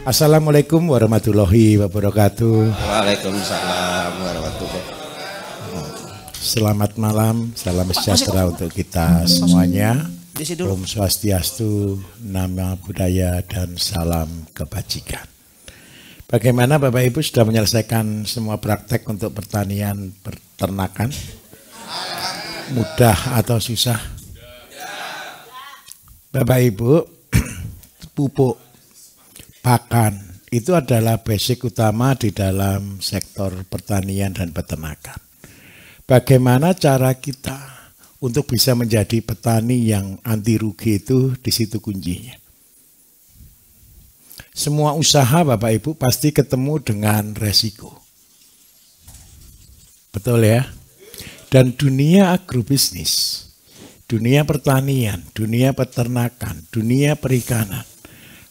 Assalamualaikum warahmatullahi wabarakatuh. Waalaikumsalam warahmatullahi wabarakatuh. Selamat malam, salam sejahtera untuk kita semuanya. Om Swastiastu, Namo Buddhaya, dan salam kebajikan. Bagaimana Bapak Ibu sudah menyelesaikan semua praktek untuk pertanian peternakan? Mudah atau susah? Bapak Ibu, pupuk pakan itu adalah basic utama di dalam sektor pertanian dan peternakan. Bagaimana cara kita untuk bisa menjadi petani yang anti rugi itu di situ kuncinya. Semua usaha Bapak Ibu pasti ketemu dengan resiko. Betul ya? Dan dunia agrobisnis, dunia pertanian, dunia peternakan, dunia perikanan,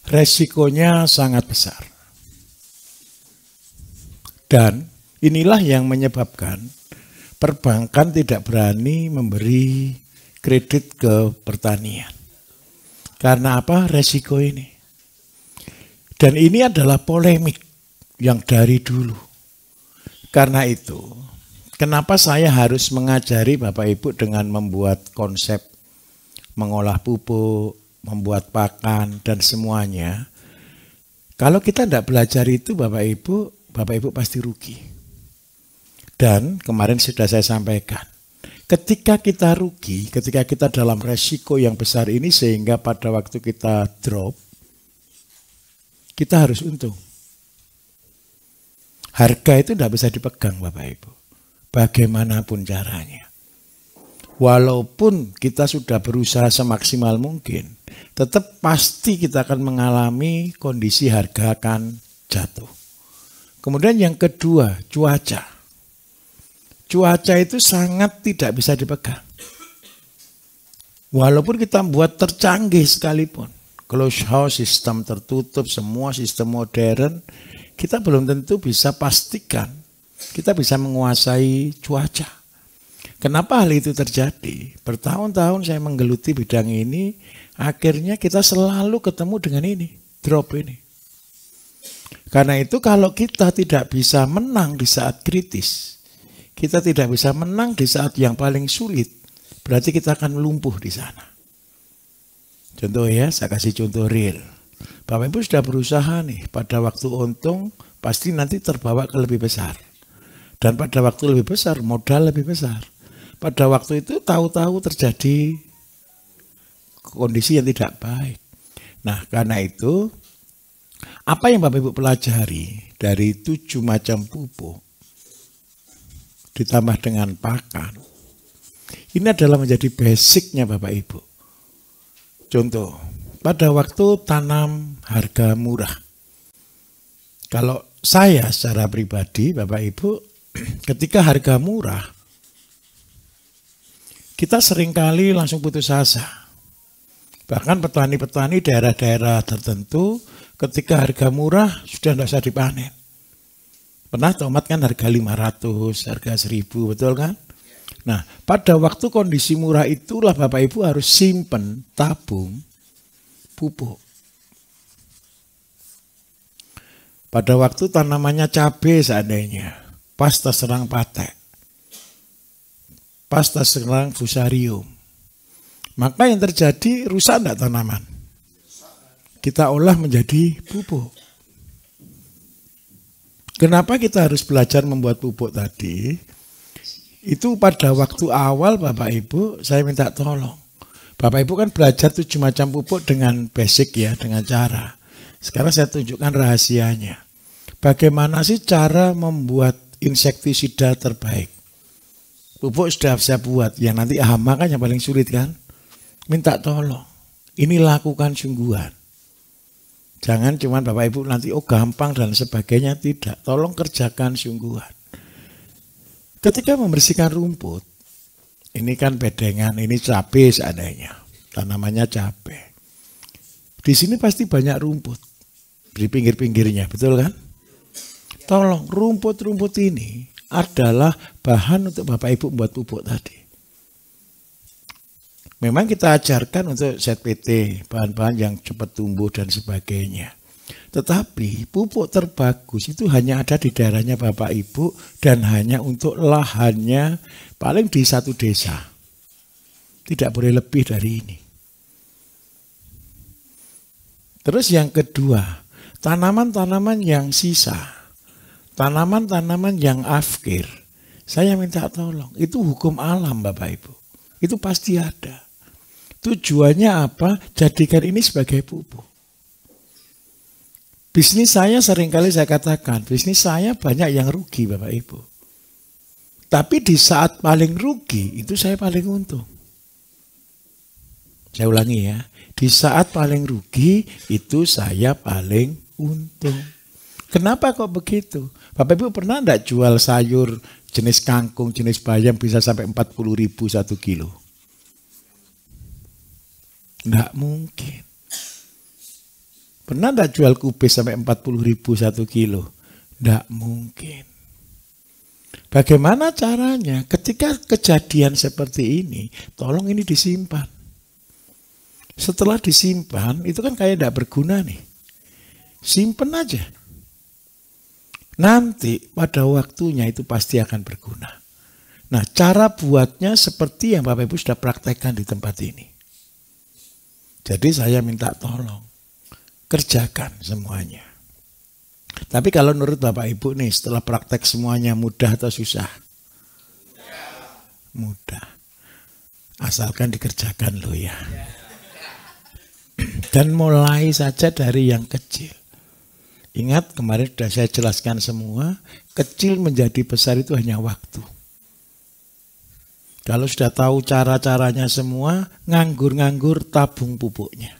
resikonya sangat besar. Dan inilah yang menyebabkan perbankan tidak berani memberi kredit ke pertanian. Karena apa? Resiko ini. Dan ini adalah polemik yang dari dulu. Karena itu, kenapa saya harus mengajari Bapak Ibu dengan membuat konsep mengolah pupuk, membuat pakan dan semuanya. Kalau kita tidak belajar itu Bapak Ibu pasti rugi. Dan kemarin sudah saya sampaikan, ketika kita rugi, ketika kita dalam resiko yang besar ini sehingga pada waktu kita drop, kita harus untung. Harga itu tidak bisa dipegang Bapak Ibu, bagaimanapun caranya. Walaupun kita sudah berusaha semaksimal mungkin, tetap pasti kita akan mengalami kondisi harga akan jatuh. Kemudian yang kedua, cuaca. Cuaca itu sangat tidak bisa dipegang. Walaupun kita buat tercanggih sekalipun, closed house, sistem tertutup, semua sistem modern, kita belum tentu bisa pastikan kita bisa menguasai cuaca. Kenapa hal itu terjadi? Bertahun-tahun saya menggeluti bidang ini, akhirnya kita selalu ketemu dengan ini, drop ini. Karena itu kalau kita tidak bisa menang di saat kritis, kita tidak bisa menang di saat yang paling sulit, berarti kita akan lumpuh di sana. Contoh ya, saya kasih contoh real. Bapak Ibu sudah berusaha nih, pada waktu untung pasti nanti terbawa ke lebih besar. Dan pada waktu lebih besar, modal lebih besar. Pada waktu itu tahu-tahu terjadi kondisi yang tidak baik. Nah, karena itu apa yang Bapak Ibu pelajari dari 7 macam pupuk ditambah dengan pakan, ini adalah menjadi basicnya Bapak Ibu. Contoh, pada waktu tanam harga murah, kalau saya secara pribadi Bapak Ibu, ketika harga murah, kita seringkali langsung putus asa. Bahkan petani-petani daerah-daerah tertentu ketika harga murah sudah tidak usah dipanen. Pernah tomat kan harga 500, harga 1000, betul kan? Nah, pada waktu kondisi murah itulah Bapak Ibu harus simpen, tabung pupuk. Pada waktu tanamannya cabai seandainya, pas terserang patek, pas terserang fusarium, maka yang terjadi rusak enggak tanaman? Kita olah menjadi pupuk. Kenapa kita harus belajar membuat pupuk tadi? Itu pada waktu awal Bapak Ibu saya minta tolong. Bapak Ibu kan belajar 7 macam pupuk dengan basic ya, dengan cara. Sekarang saya tunjukkan rahasianya. Bagaimana sih cara membuat insektisida terbaik? Pupuk sudah saya buat, yang nanti hama kan yang paling sulit kan? Minta tolong. Ini lakukan sungguhan. Jangan cuma Bapak Ibu nanti gampang dan sebagainya, tidak. Tolong kerjakan sungguhan. Ketika membersihkan rumput, ini kan bedengan, ini cabai seadanya, tanamannya cabai. Di sini pasti banyak rumput di pinggir-pinggirnya, betul kan? Tolong, rumput-rumput ini adalah bahan untuk Bapak Ibu membuat pupuk tadi. Memang kita ajarkan untuk ZPT, bahan-bahan yang cepat tumbuh dan sebagainya. Tetapi pupuk terbagus itu hanya ada di daerahnya Bapak Ibu dan hanya untuk lahannya paling di satu desa. Tidak boleh lebih dari ini. Terus yang kedua, tanaman-tanaman yang sisa, tanaman-tanaman yang afkir, saya minta tolong, itu hukum alam Bapak Ibu. Itu pasti ada. Tujuannya apa? Jadikan ini sebagai pupuk. Bisnis saya seringkali saya katakan, bisnis saya banyak yang rugi Bapak Ibu. Tapi di saat paling rugi, itu saya paling untung. Saya ulangi ya, di saat paling rugi, itu saya paling untung. Kenapa kok begitu? Bapak Ibu pernah enggak jual sayur jenis kangkung, jenis bayam bisa sampai 40.000 1 kilo? Enggak mungkin. Pernah enggak jual kubis sampai 40.000 1 kilo? Enggak mungkin. Bagaimana caranya? Ketika kejadian seperti ini, tolong ini disimpan. Setelah disimpan, itu kan kayak enggak berguna nih. Simpen aja. Nanti pada waktunya itu pasti akan berguna. Nah, cara buatnya seperti yang Bapak Ibu sudah praktekkan di tempat ini. Jadi saya minta tolong, kerjakan semuanya. Tapi kalau menurut Bapak Ibu nih, setelah praktek semuanya mudah atau susah? Mudah. Asalkan dikerjakan loh ya. Dan mulai saja dari yang kecil. Ingat kemarin sudah saya jelaskan semua, kecil menjadi besar itu hanya waktu. Kalau sudah tahu cara-caranya semua, nganggur-nganggur tabung pupuknya.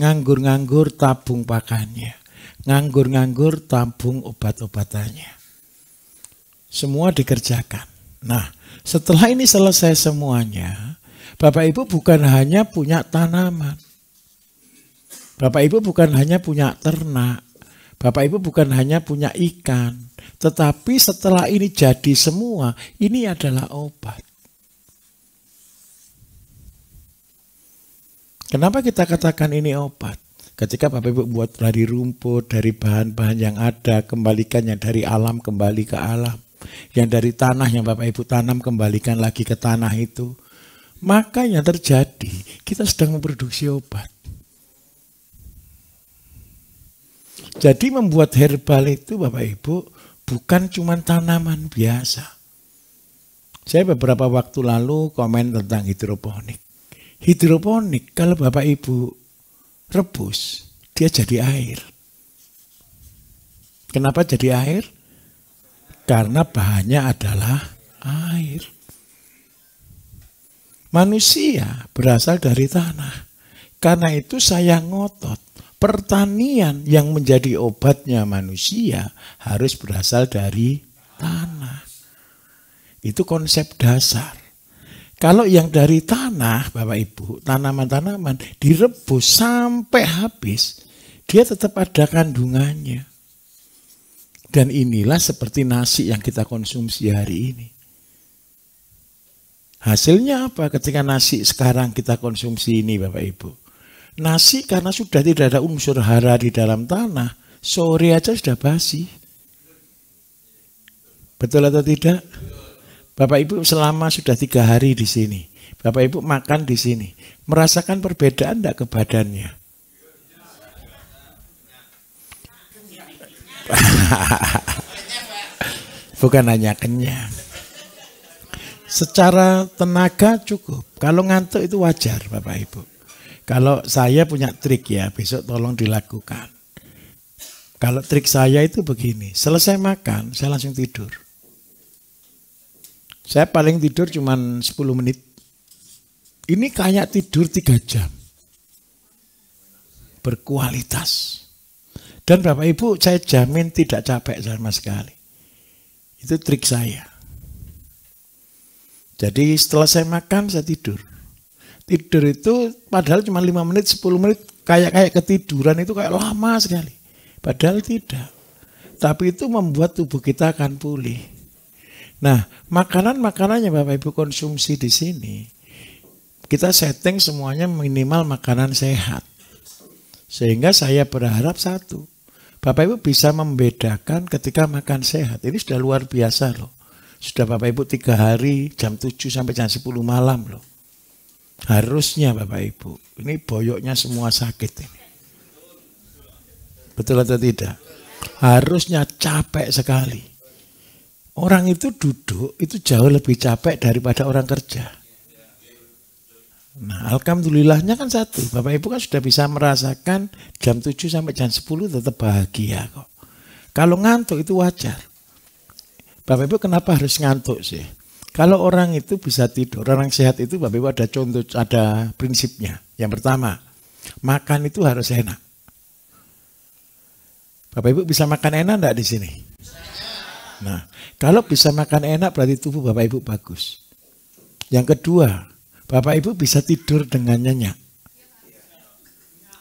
Nganggur-nganggur tabung pakannya. Nganggur-nganggur tabung obat-obatannya. Semua dikerjakan. Nah, setelah ini selesai semuanya, Bapak Ibu bukan hanya punya tanaman. Bapak Ibu bukan hanya punya ternak. Bapak Ibu bukan hanya punya ikan. Tetapi setelah ini jadi semua, ini adalah obat. Kenapa kita katakan ini obat? Ketika Bapak Ibu buat dari rumput, dari bahan-bahan yang ada, kembalikan yang dari alam kembali ke alam. Yang dari tanah yang Bapak Ibu tanam, kembalikan lagi ke tanah itu. Maka yang terjadi, kita sedang memproduksi obat. Jadi membuat herbal itu Bapak Ibu bukan cuma tanaman biasa. Saya beberapa waktu lalu komen tentang hidroponik. Hidroponik kalau Bapak Ibu rebus, dia jadi air. Kenapa jadi air? Karena bahannya adalah air. Manusia berasal dari tanah. Karena itu saya ngotot. Pertanian yang menjadi obatnya manusia harus berasal dari tanah. Itu konsep dasar. Kalau yang dari tanah, Bapak Ibu, tanaman-tanaman direbus sampai habis, dia tetap ada kandungannya. Dan inilah seperti nasi yang kita konsumsi hari ini. Hasilnya apa ketika nasi sekarang kita konsumsi ini Bapak Ibu? Nasi karena sudah tidak ada unsur hara di dalam tanah, sore aja sudah basi. Betul atau tidak? Bapak Ibu selama sudah 3 hari di sini, Bapak Ibu makan di sini, merasakan perbedaan enggak ke badannya? Bukan hanya kenyang. Secara tenaga cukup. Kalau ngantuk itu wajar Bapak Ibu. Kalau saya punya trik ya, besok tolong dilakukan. Kalau trik saya itu begini, selesai makan, saya langsung tidur. Saya paling tidur cuma 10 menit. Ini kayak tidur 3 jam. Berkualitas. Dan Bapak Ibu saya jamin tidak capek sama sekali. Itu trik saya. Jadi setelah saya makan, saya tidur. Tidur itu padahal cuma 5 menit, 10 menit, kayak ketiduran itu kayak lama sekali. Padahal tidak. Tapi itu membuat tubuh kita akan pulih. Nah, makanan-makanan yang Bapak Ibu konsumsi di sini, kita setting semuanya minimal makanan sehat. Sehingga saya berharap satu, Bapak Ibu bisa membedakan ketika makan sehat. Ini sudah luar biasa loh. Sudah Bapak Ibu 3 hari jam 7 sampai jam 10 malam loh. Harusnya Bapak Ibu, ini boyoknya semua sakit ini. Betul atau tidak? Harusnya capek sekali. Orang itu duduk itu jauh lebih capek daripada orang kerja. Nah, alhamdulillahnya kan satu, Bapak Ibu kan sudah bisa merasakan jam 7 sampai jam 10 tetap bahagia kok. Kalau ngantuk itu wajar. Bapak Ibu kenapa harus ngantuk sih? Kalau orang itu bisa tidur, orang sehat itu Bapak Ibu ada contoh, ada prinsipnya. Yang pertama, makan itu harus enak. Bapak Ibu bisa makan enak enggak di sini? Nah, kalau bisa makan enak berarti tubuh Bapak Ibu bagus. Yang kedua, Bapak Ibu bisa tidur dengan nyenyak.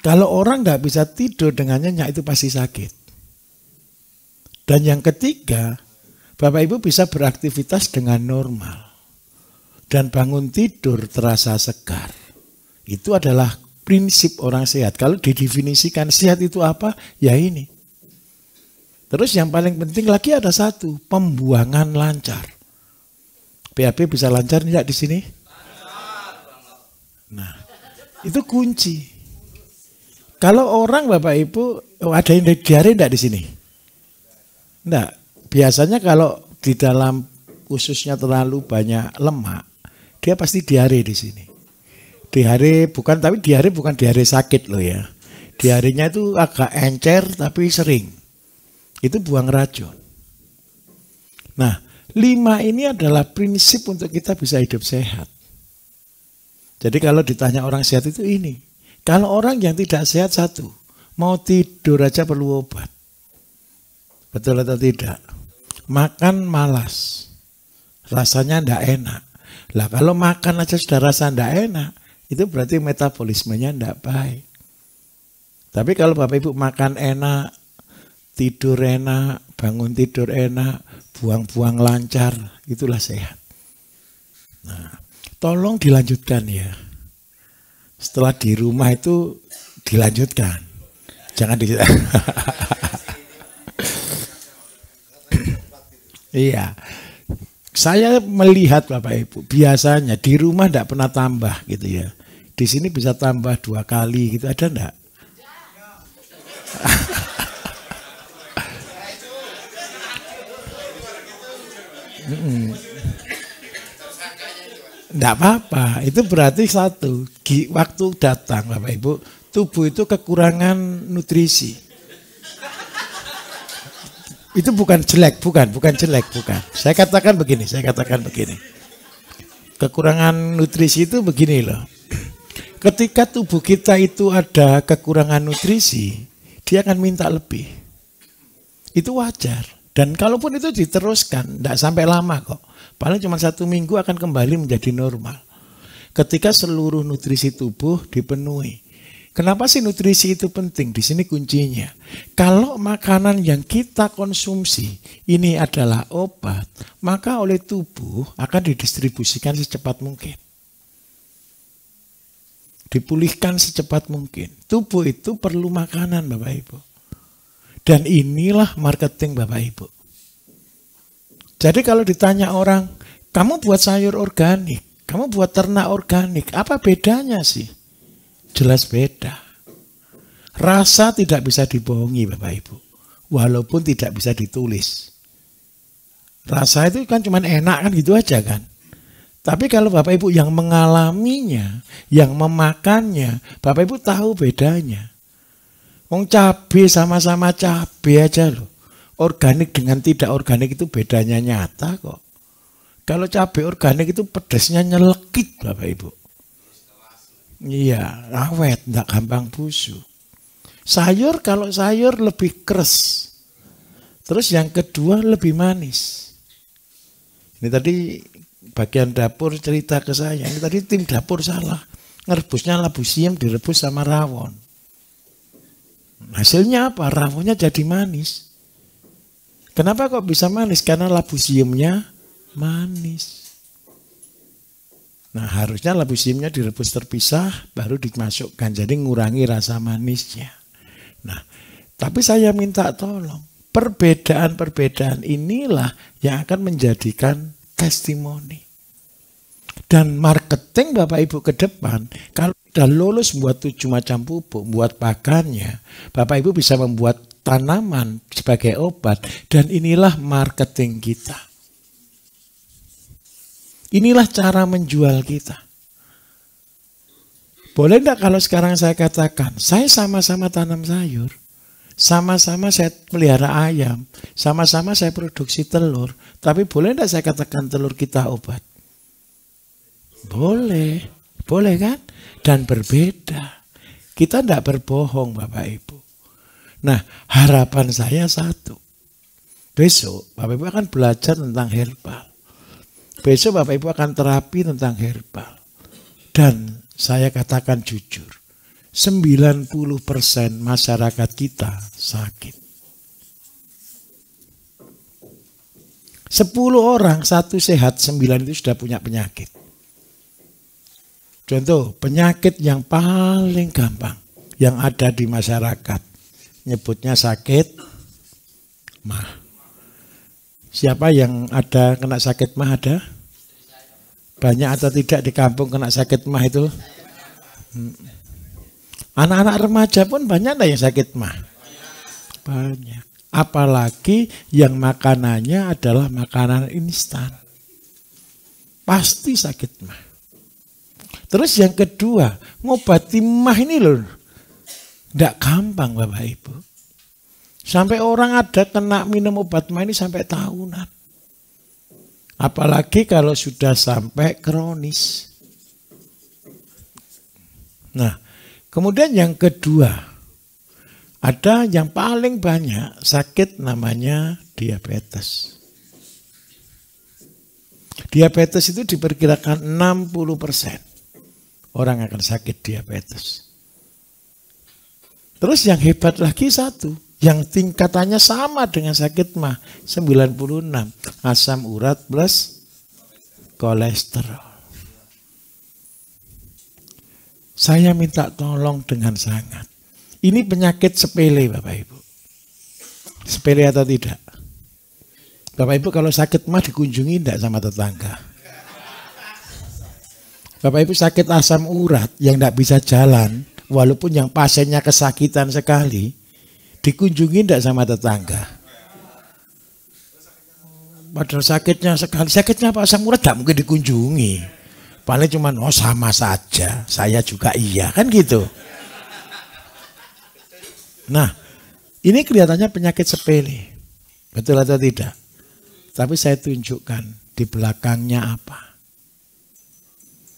Kalau orang nggak bisa tidur dengan nyenyak itu pasti sakit. Dan yang ketiga, Bapak Ibu bisa beraktivitas dengan normal. Dan bangun tidur terasa segar. Itu adalah prinsip orang sehat. Kalau didefinisikan sehat itu apa? Ya ini. Terus yang paling penting lagi ada satu, pembuangan lancar. BAB bisa lancar tidak di sini? Nah, itu kunci. Kalau orang Bapak Ibu, ada yang diare enggak di sini? Enggak. Biasanya kalau di dalam ususnya terlalu banyak lemak, dia pasti diare di sini. Diare bukan, tapi diare bukan diare sakit loh ya. Diarenya itu agak encer tapi sering. Itu buang racun. Nah, 5 ini adalah prinsip untuk kita bisa hidup sehat. Jadi kalau ditanya orang sehat itu ini. Kalau orang yang tidak sehat satu, mau tidur aja perlu obat. Betul atau tidak? Makan malas. Rasanya tidak enak. Lah kalau makan aja sudah rasa tidak enak, itu berarti metabolismenya tidak baik. Tapi kalau Bapak Ibu makan enak, tidur enak, bangun tidur enak, buang-buang lancar, itulah sehat. Nah, tolong dilanjutkan ya. Setelah di rumah itu dilanjutkan. Jangan di Iya. Saya melihat Bapak Ibu, biasanya di rumah tidak pernah tambah gitu ya. Di sini bisa tambah 2 kali gitu, ada enggak? Enggak apa-apa, itu berarti satu, waktu datang Bapak Ibu, tubuh itu kekurangan nutrisi. Itu bukan jelek, bukan jelek, bukan. Saya katakan begini. Kekurangan nutrisi itu begini loh. Ketika tubuh kita itu ada kekurangan nutrisi, dia akan minta lebih. Itu wajar. Dan kalaupun itu diteruskan, tidak sampai lama kok. Paling cuma 1 minggu akan kembali menjadi normal. Ketika seluruh nutrisi tubuh dipenuhi. Kenapa sih nutrisi itu penting? Di sini kuncinya. Kalau makanan yang kita konsumsi ini adalah obat, maka oleh tubuh akan didistribusikan secepat mungkin. Dipulihkan secepat mungkin. Tubuh itu perlu makanan Bapak Ibu. Dan inilah marketing Bapak Ibu. Jadi kalau ditanya orang, kamu buat sayur organik, kamu buat ternak organik, apa bedanya sih? Jelas beda. Rasa tidak bisa dibohongi Bapak Ibu. Walaupun tidak bisa ditulis. Rasa itu kan cuma enak kan gitu aja kan. Tapi kalau Bapak Ibu yang mengalaminya, yang memakannya, Bapak Ibu tahu bedanya. Wong cabai sama-sama cabai aja loh. Organik dengan tidak organik itu bedanya nyata kok. Kalau cabai organik itu pedasnya nyelekit Bapak Ibu. Iya, awet, enggak gampang busuk. Sayur, kalau sayur lebih keras. Terus yang kedua lebih manis. Ini tadi bagian dapur cerita ke saya. Ini tadi tim dapur salah. Ngerebusnya labu siam direbus sama rawon. Hasilnya apa? Rawonnya jadi manis. Kenapa kok bisa manis? Karena labu siamnya manis. Nah harusnya labusiumnya direbus terpisah baru dimasukkan. Jadi ngurangi rasa manisnya. Nah tapi saya minta tolong. Perbedaan-perbedaan inilah yang akan menjadikan testimoni. Dan marketing Bapak Ibu ke depan, kalau sudah lulus buat 7 macam pupuk, buat pakannya, Bapak Ibu bisa membuat tanaman sebagai obat. Dan inilah marketing kita. Inilah cara menjual kita. Boleh enggak kalau sekarang saya katakan, saya sama-sama tanam sayur, sama-sama saya pelihara ayam, sama-sama saya produksi telur, tapi boleh enggak saya katakan telur kita obat? Boleh, boleh kan? Dan berbeda. Kita tidak berbohong Bapak Ibu. Nah harapan saya satu. Besok Bapak Ibu akan belajar tentang herbal. Besok Bapak Ibu akan terapi tentang herbal. Dan saya katakan jujur, 90% masyarakat kita sakit. 10 orang, 1 sehat, 9 itu sudah punya penyakit. Contoh, penyakit yang paling gampang yang ada di masyarakat. Nyebutnya sakit mah. Siapa yang ada kena sakit mah ada? Banyak atau tidak di kampung kena sakit mah itu? Anak-anak remaja pun banyak yang sakit mah. Banyak. Apalagi yang makanannya adalah makanan instan. Pasti sakit mah. Terus yang kedua, ngobati mah ini loh. Tidak gampang Bapak Ibu. Sampai orang ada kena minum obat mah ini sampai tahunan. Apalagi kalau sudah sampai kronis. Nah, kemudian yang kedua, ada yang paling banyak sakit namanya diabetes. Diabetes itu diperkirakan 60%. Orang akan sakit diabetes. Terus yang hebat lagi satu. Yang tingkatannya sama dengan sakit mah. 96. Asam urat plus kolesterol. Saya minta tolong dengan sangat. Ini penyakit sepele Bapak Ibu. Sepele atau tidak? Bapak Ibu kalau sakit mah dikunjungi tidak sama tetangga? Bapak Ibu sakit asam urat yang tidak bisa jalan, walaupun yang pasiennya kesakitan sekali, dikunjungi tidak sama tetangga. Padahal sakitnya sekali, sakitnya apa asam urat tidak mungkin dikunjungi. Paling cuma oh sama saja, saya juga iya, kan gitu. Nah, ini kelihatannya penyakit sepele, betul atau tidak? Tapi saya tunjukkan di belakangnya apa.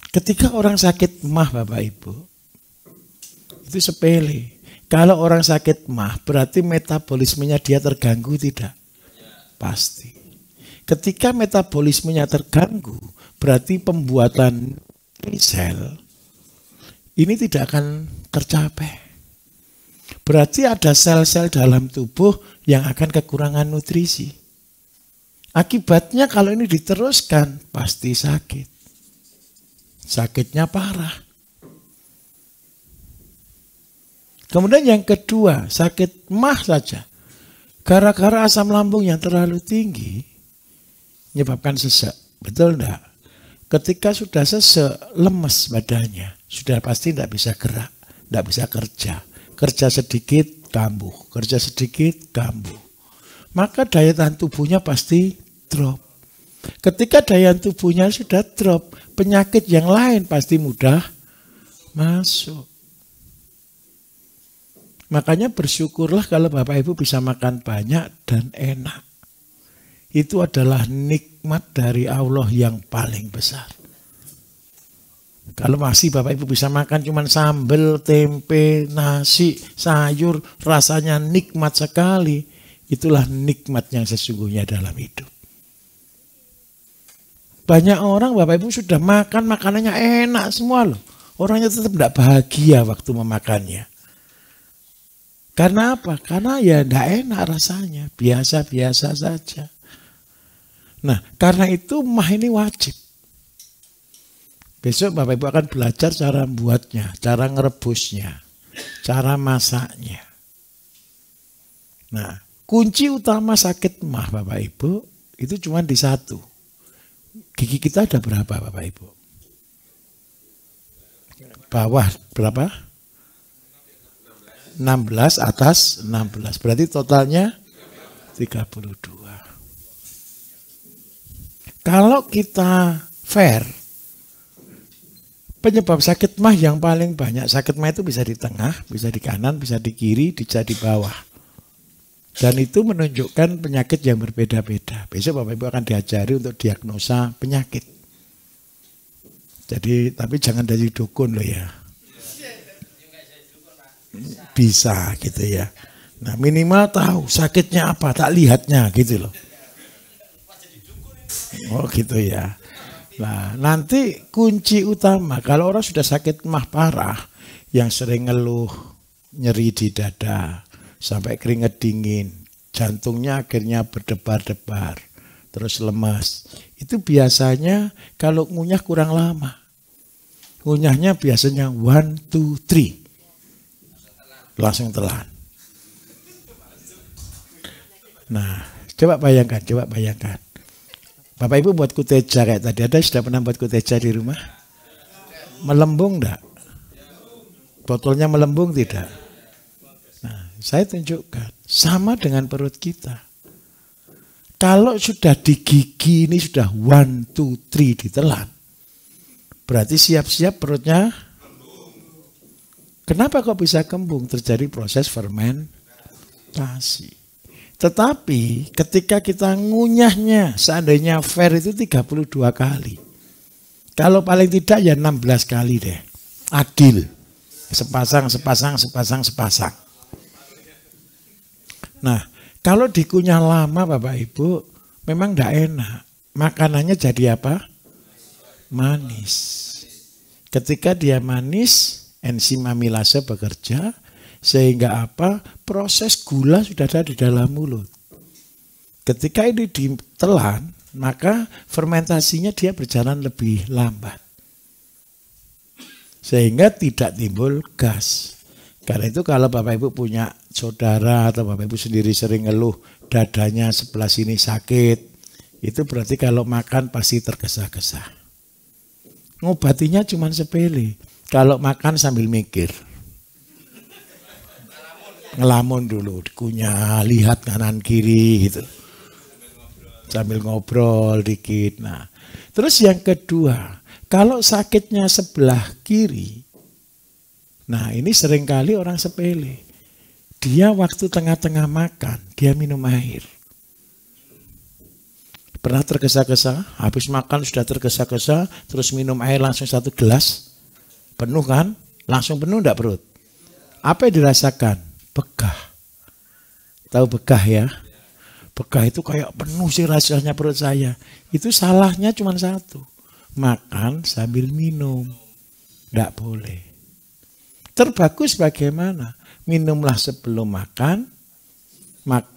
Ketika orang sakit mah Bapak Ibu, itu sepele. Kalau orang sakit mah berarti metabolismenya dia terganggu tidak? Pasti. Ketika metabolismenya terganggu, berarti pembuatan sel ini tidak akan tercapai. Berarti ada sel-sel dalam tubuh yang akan kekurangan nutrisi. Akibatnya kalau ini diteruskan pasti sakit. Sakitnya parah. Kemudian yang kedua, sakit mah saja. Gara-gara asam lambung yang terlalu tinggi, menyebabkan sesek. Betul enggak? Ketika sudah sesek, lemes badannya. Sudah pasti tidak bisa gerak, tidak bisa kerja. Kerja sedikit, kambuh. Kerja sedikit, kambuh. Maka daya tahan tubuhnya pasti drop. Ketika daya tubuhnya sudah drop, penyakit yang lain pasti mudah masuk. Makanya bersyukurlah kalau Bapak Ibu bisa makan banyak dan enak. Itu adalah nikmat dari Allah yang paling besar. Kalau masih Bapak Ibu bisa makan cuma sambal, tempe, nasi, sayur, rasanya nikmat sekali. Itulah nikmat yang sesungguhnya dalam hidup. Banyak orang Bapak Ibu sudah makan makanannya enak semua loh. Orangnya tetap tidak bahagia waktu memakannya. Karena apa? Karena ya tidak enak rasanya. Biasa-biasa saja. Nah karena itu mah ini wajib. Besok Bapak Ibu akan belajar cara membuatnya, cara ngerebusnya, cara masaknya. Nah, kunci utama sakit mah Bapak Ibu itu cuma di satu. Gigi kita ada berapa Bapak Ibu? Bawah berapa? 16, atas 16. Berarti totalnya 32. Kalau kita fair, penyebab sakit mah yang paling banyak, sakit mah itu bisa di tengah, bisa di kanan, bisa di kiri, bisa di bawah. Dan itu menunjukkan penyakit yang berbeda-beda. Besok Bapak Ibu akan diajari untuk diagnosa penyakit. Jadi, tapi jangan dari dukun loh ya. Bisa gitu ya. Nah minimal tahu sakitnya apa, tak lihatnya gitu loh. Oh gitu ya. Nah nanti kunci utama kalau orang sudah sakit mah parah, yang sering ngeluh nyeri di dada, sampai keringat dingin, jantungnya akhirnya berdebar-debar, terus lemas. Itu biasanya kalau ngunyah kurang lama. Ngunyahnya biasanya 1, 2, 3. Langsung telan. Nah, coba bayangkan. Bapak Ibu buat kuteja kayak tadi. Ada sudah pernah buat kuteja di rumah? Melembung enggak? Botolnya melembung tidak? Nah, saya tunjukkan. Sama dengan perut kita. Kalau sudah di gigi ini sudah 1, 2, 3 ditelan. Berarti siap-siap perutnya. Kenapa kok bisa kembung? Terjadi proses fermentasi. Tetapi ketika kita ngunyahnya, seandainya fair itu 32 kali. Kalau paling tidak ya 16 kali deh. Adil. Sepasang. Nah, kalau dikunyah lama Bapak Ibu, memang tidak enak. Makanannya jadi apa? Manis. Ketika dia manis, enzim amilase bekerja sehingga apa? Proses gula sudah ada di dalam mulut. Ketika ini ditelan, maka fermentasinya dia berjalan lebih lambat. Sehingga tidak timbul gas. Karena itu kalau Bapak Ibu punya saudara atau Bapak Ibu sendiri sering ngeluh dadanya sebelah sini sakit, itu berarti kalau makan pasti tergesa-gesa. Ngobatinya cuma sepele. Kalau makan sambil mikir, ngelamun dulu, dikunyah, lihat kanan kiri gitu, sambil ngobrol dikit. Nah, terus yang kedua, kalau sakitnya sebelah kiri, nah ini seringkali orang sepele. Dia waktu tengah-tengah makan, dia minum air. Pernah tergesa-gesa, habis makan sudah tergesa-gesa, terus minum air langsung 1 gelas. Penuh kan? Langsung penuh enggak perut? Apa yang dirasakan? Begah. Tahu begah ya? Begah itu kayak penuh sih rasanya perut saya. Itu salahnya cuma satu. Makan sambil minum. Enggak boleh. Terbagus bagaimana? Minumlah sebelum makan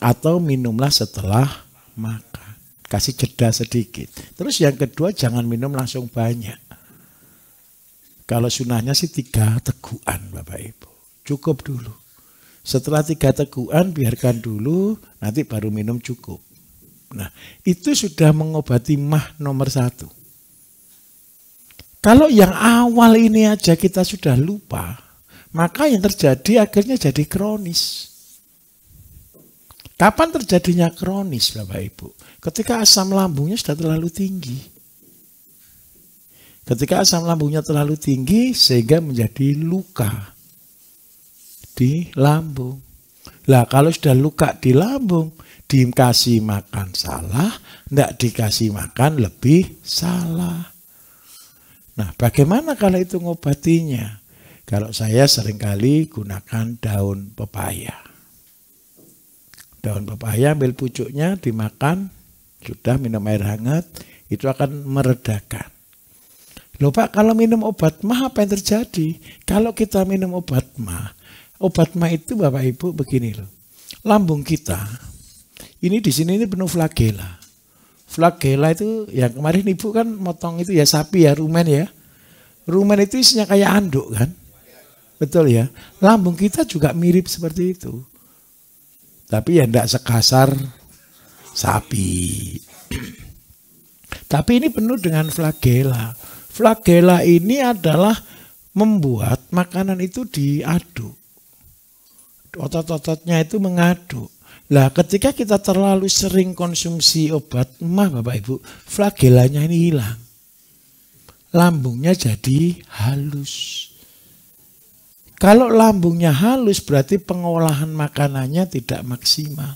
atau minumlah setelah makan. Kasih jeda sedikit. Terus yang kedua jangan minum langsung banyak. Kalau sunahnya sih 3 tegukan Bapak Ibu. Cukup dulu. Setelah 3 tegukan biarkan dulu, nanti baru minum cukup. Nah itu sudah mengobati mah nomor 1. Kalau yang awal ini aja kita sudah lupa, maka yang terjadi akhirnya jadi kronis. Kapan terjadinya kronis Bapak Ibu? Ketika asam lambungnya sudah terlalu tinggi. Ketika asam lambungnya terlalu tinggi sehingga menjadi luka di lambung. Lah kalau sudah luka di lambung, dikasih makan salah, tidak dikasih makan lebih salah. Nah bagaimana kalau itu ngobatinya? Kalau saya seringkali gunakan daun pepaya. Daun pepaya ambil pucuknya dimakan, sudah minum air hangat, itu akan meredakan. Loh Pak, kalau minum obat mah apa yang terjadi? Kalau kita minum obat mah itu Bapak Ibu begini loh. Lambung kita, ini di sini ini penuh flagela. Flagela itu yang kemarin Ibu kan motong itu ya sapi ya, rumen ya. Rumen itu isinya kayak anduk kan? Betul ya? Lambung kita juga mirip seperti itu. Tapi ya enggak sekasar sapi. Tapi ini penuh dengan flagela. Flagela ini adalah membuat makanan itu diaduk. Otot-ototnya itu mengaduk. Lah ketika kita terlalu sering konsumsi obat emah Bapak Ibu, flagelanya ini hilang. Lambungnya jadi halus. Kalau lambungnya halus berarti pengolahan makanannya tidak maksimal.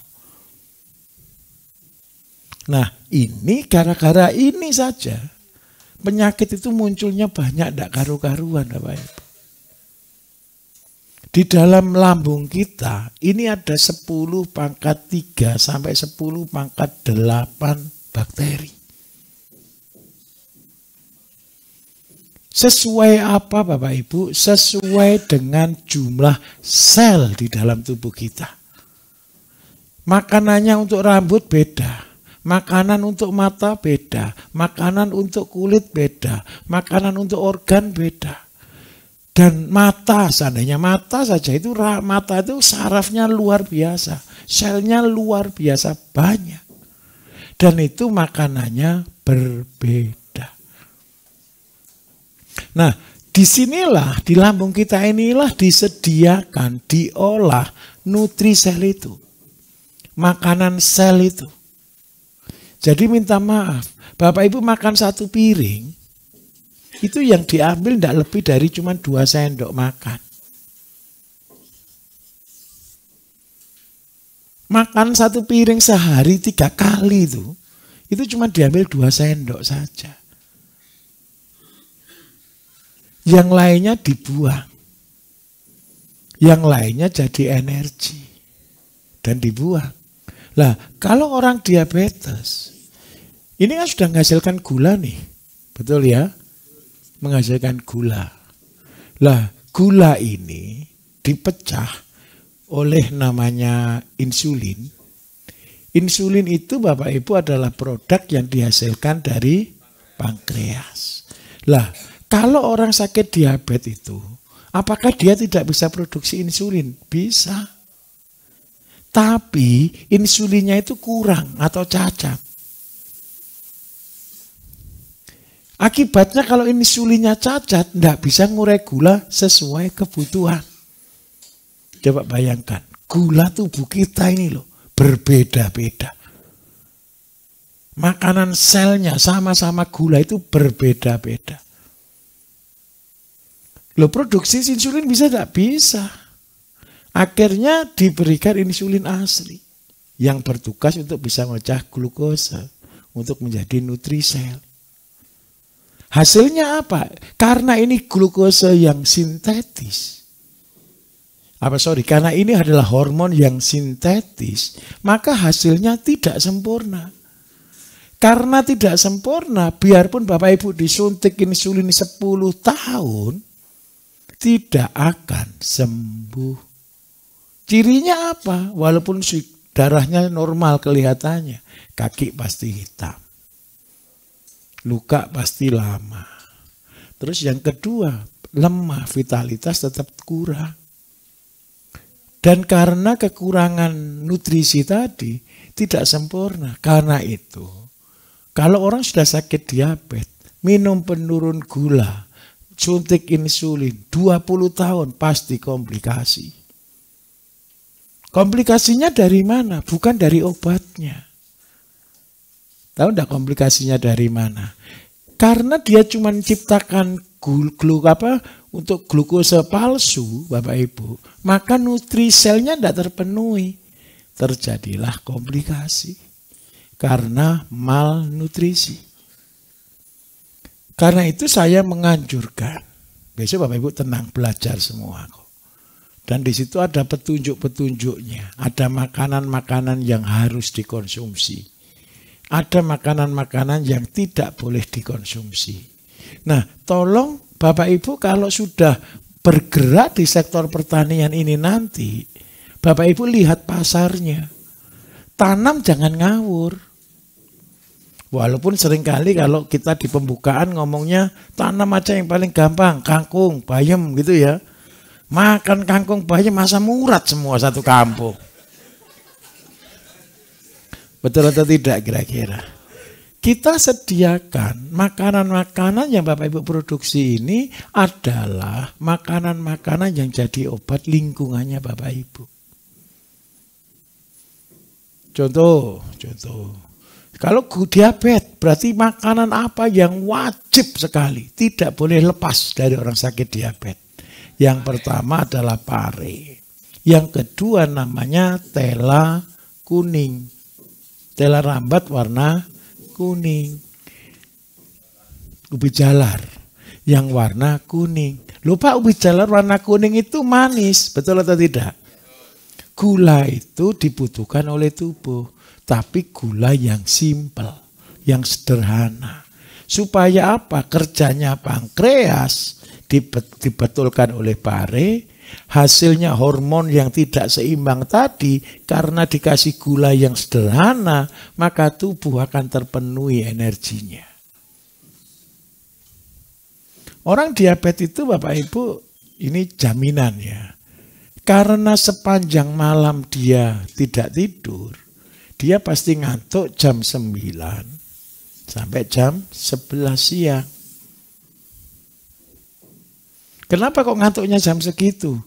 Nah ini gara-gara ini saja penyakit itu munculnya banyak tidak karu-karuan Bapak Ibu. Di dalam lambung kita ini ada 10 pangkat 3 sampai 10 pangkat 8 bakteri. Sesuai apa Bapak Ibu? Sesuai dengan jumlah sel di dalam tubuh kita. Makanannya untuk rambut beda. Makanan untuk mata beda. Makanan untuk kulit beda. Makanan untuk organ beda. Dan mata, seandainya mata saja itu, mata itu sarafnya luar biasa. Selnya luar biasa banyak. Dan itu makanannya berbeda. Nah, disinilah, di lambung kita inilah disediakan, diolah nutrisel itu. Makanan sel itu. Jadi minta maaf, Bapak Ibu makan 1 piring, itu yang diambil tidak lebih dari cuma 2 sendok makan. Makan 1 piring sehari 3 kali itu cuma diambil 2 sendok saja. Yang lainnya dibuang. Yang lainnya jadi energi. Dan dibuang. Lah, kalau orang diabetes, ini kan sudah menghasilkan gula nih. Betul ya? Menghasilkan gula. Lah, gula ini dipecah oleh namanya insulin. Insulin itu Bapak Ibu adalah produk yang dihasilkan dari pankreas. Lah, kalau orang sakit diabetes itu, apakah dia tidak bisa produksi insulin? Bisa. Tapi insulinnya itu kurang atau cacat. Akibatnya kalau insulinnya cacat, tidak bisa ngurai gula sesuai kebutuhan. Coba bayangkan, gula tubuh kita ini loh, berbeda-beda. Makanan selnya sama-sama gula itu berbeda-beda. Loh, produksi insulin bisa tidak? Bisa. Akhirnya diberikan insulin asli yang bertugas untuk bisa memecah glukosa untuk menjadi nutrisel. Hasilnya apa? Karena ini glukosa yang sintetis. Karena ini adalah hormon yang sintetis, maka hasilnya tidak sempurna. Karena tidak sempurna, biarpun Bapak Ibu disuntik insulin 10 tahun, tidak akan sembuh. Cirinya apa? Walaupun darahnya normal kelihatannya, kaki pasti hitam. Luka pasti lama. Terus yang kedua, lemah, vitalitas tetap kurang. Dan karena kekurangan nutrisi tadi, tidak sempurna. Karena itu, kalau orang sudah sakit diabetes, minum penurun gula, suntik insulin, 20 tahun pasti komplikasi. Komplikasinya dari mana? Bukan dari obatnya. Tahu enggak komplikasinya dari mana? Karena dia cuma menciptakan untuk glukosa palsu, Bapak Ibu, maka nutriselnya tidak terpenuhi. Terjadilah komplikasi karena malnutrisi. Karena itu saya menganjurkan, besok Bapak Ibu tenang belajar semua kok. Dan di situ ada petunjuk-petunjuknya. Ada makanan-makanan yang harus dikonsumsi. Ada makanan-makanan yang tidak boleh dikonsumsi. Nah, tolong Bapak Ibu kalau sudah bergerak di sektor pertanian ini nanti, Bapak Ibu lihat pasarnya. Tanam jangan ngawur. Walaupun seringkali kalau kita di pembukaan ngomongnya tanam aja yang paling gampang, kangkung, bayam gitu ya. Makan kangkung bayam masa murat semua satu kampung. Betul atau tidak kira-kira? Kita sediakan makanan-makanan yang Bapak Ibu produksi ini adalah makanan-makanan yang jadi obat lingkungannya Bapak Ibu. Contoh. Kalau diabetes berarti makanan apa yang wajib sekali, tidak boleh lepas dari orang sakit diabetes. Yang pertama adalah pare. Yang kedua namanya tela kuning. Tela rambat warna kuning. Ubi jalar yang warna kuning. Lupa ubi jalar warna kuning itu manis, betul atau tidak? Gula itu dibutuhkan oleh tubuh. Tapi gula yang simpel, yang sederhana. Supaya apa? Kerjanya pankreas dibetulkan oleh pare, hasilnya hormon yang tidak seimbang tadi, karena dikasih gula yang sederhana, maka tubuh akan terpenuhi energinya. Orang diabetes itu Bapak Ibu, ini jaminan ya. Karena sepanjang malam dia tidak tidur, dia pasti ngantuk jam 9 sampai jam 11 siang. Kenapa kok ngantuknya jam segitu?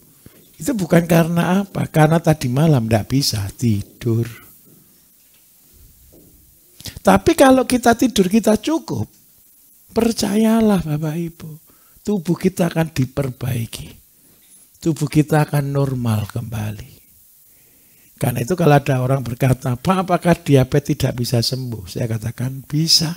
Itu bukan karena apa? Karena tadi malam tidak bisa tidur. Tapi kalau kita tidur kita cukup, percayalah Bapak Ibu, tubuh kita akan diperbaiki. Tubuh kita akan normal kembali. Karena itu kalau ada orang berkata, Pak, apakah diabetes tidak bisa sembuh? Saya katakan bisa.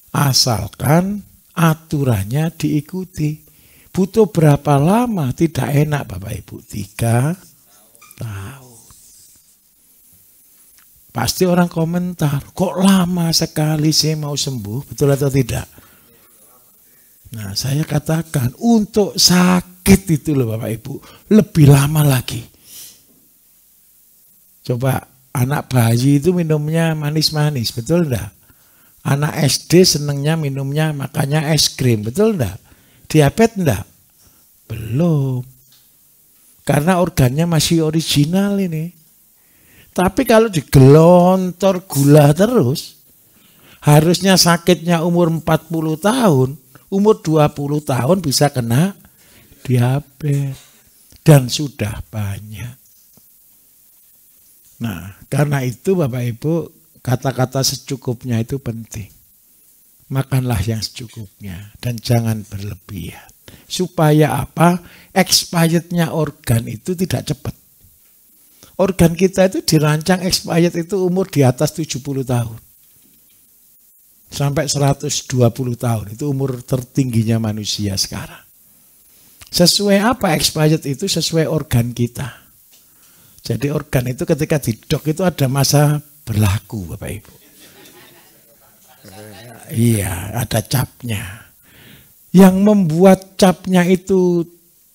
Asalkan aturannya diikuti. Butuh berapa lama? Tidak enak Bapak Ibu. 3 tahun. Pasti orang komentar, kok lama sekali saya mau sembuh? Betul atau tidak? Nah, saya katakan untuk sakit itu loh Bapak Ibu, lebih lama lagi. Coba anak bayi itu minumnya manis-manis, betul enggak? Anak SD senengnya minumnya makanya es krim, betul enggak? Diabetes enggak? Belum. Karena organnya masih original ini. Tapi kalau digelontor gula terus, harusnya sakitnya umur 40 tahun, umur 20 tahun bisa kena diabetes. Dan sudah banyak. Nah, karena itu Bapak Ibu, kata-kata secukupnya itu penting. Makanlah yang secukupnya dan jangan berlebihan. Supaya apa? Expirednya organ itu tidak cepat. Organ kita itu dirancang expired itu umur di atas 70 tahun. Sampai 120 tahun, itu umur tertingginya manusia sekarang. Sesuai apa expired itu? Sesuai organ kita. Jadi organ itu ketika didok itu ada masa berlaku Bapak Ibu. Iya, ada capnya. Yang membuat capnya itu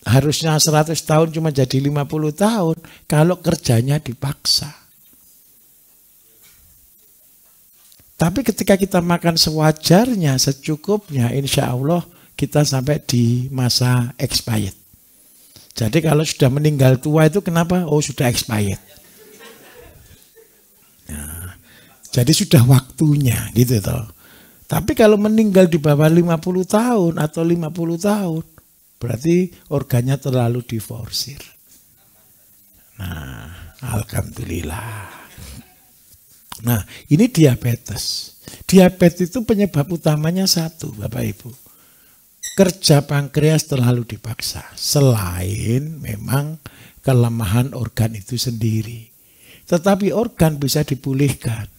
harusnya 100 tahun cuma jadi 50 tahun kalau kerjanya dipaksa. Tapi ketika kita makan sewajarnya, secukupnya, insya Allah kita sampai di masa expired. Jadi kalau sudah meninggal tua itu kenapa? Oh sudah expired. Nah, jadi sudah waktunya gitu toh. Tapi kalau meninggal di bawah 50 tahun atau 50 tahun, berarti organnya terlalu diforsir. Nah, alhamdulillah. Nah, ini diabetes. Diabetes itu penyebab utamanya satu, Bapak Ibu. Kerja pankreas terlalu dipaksa. Selain memang kelemahan organ itu sendiri. Tetapi organ bisa dipulihkan.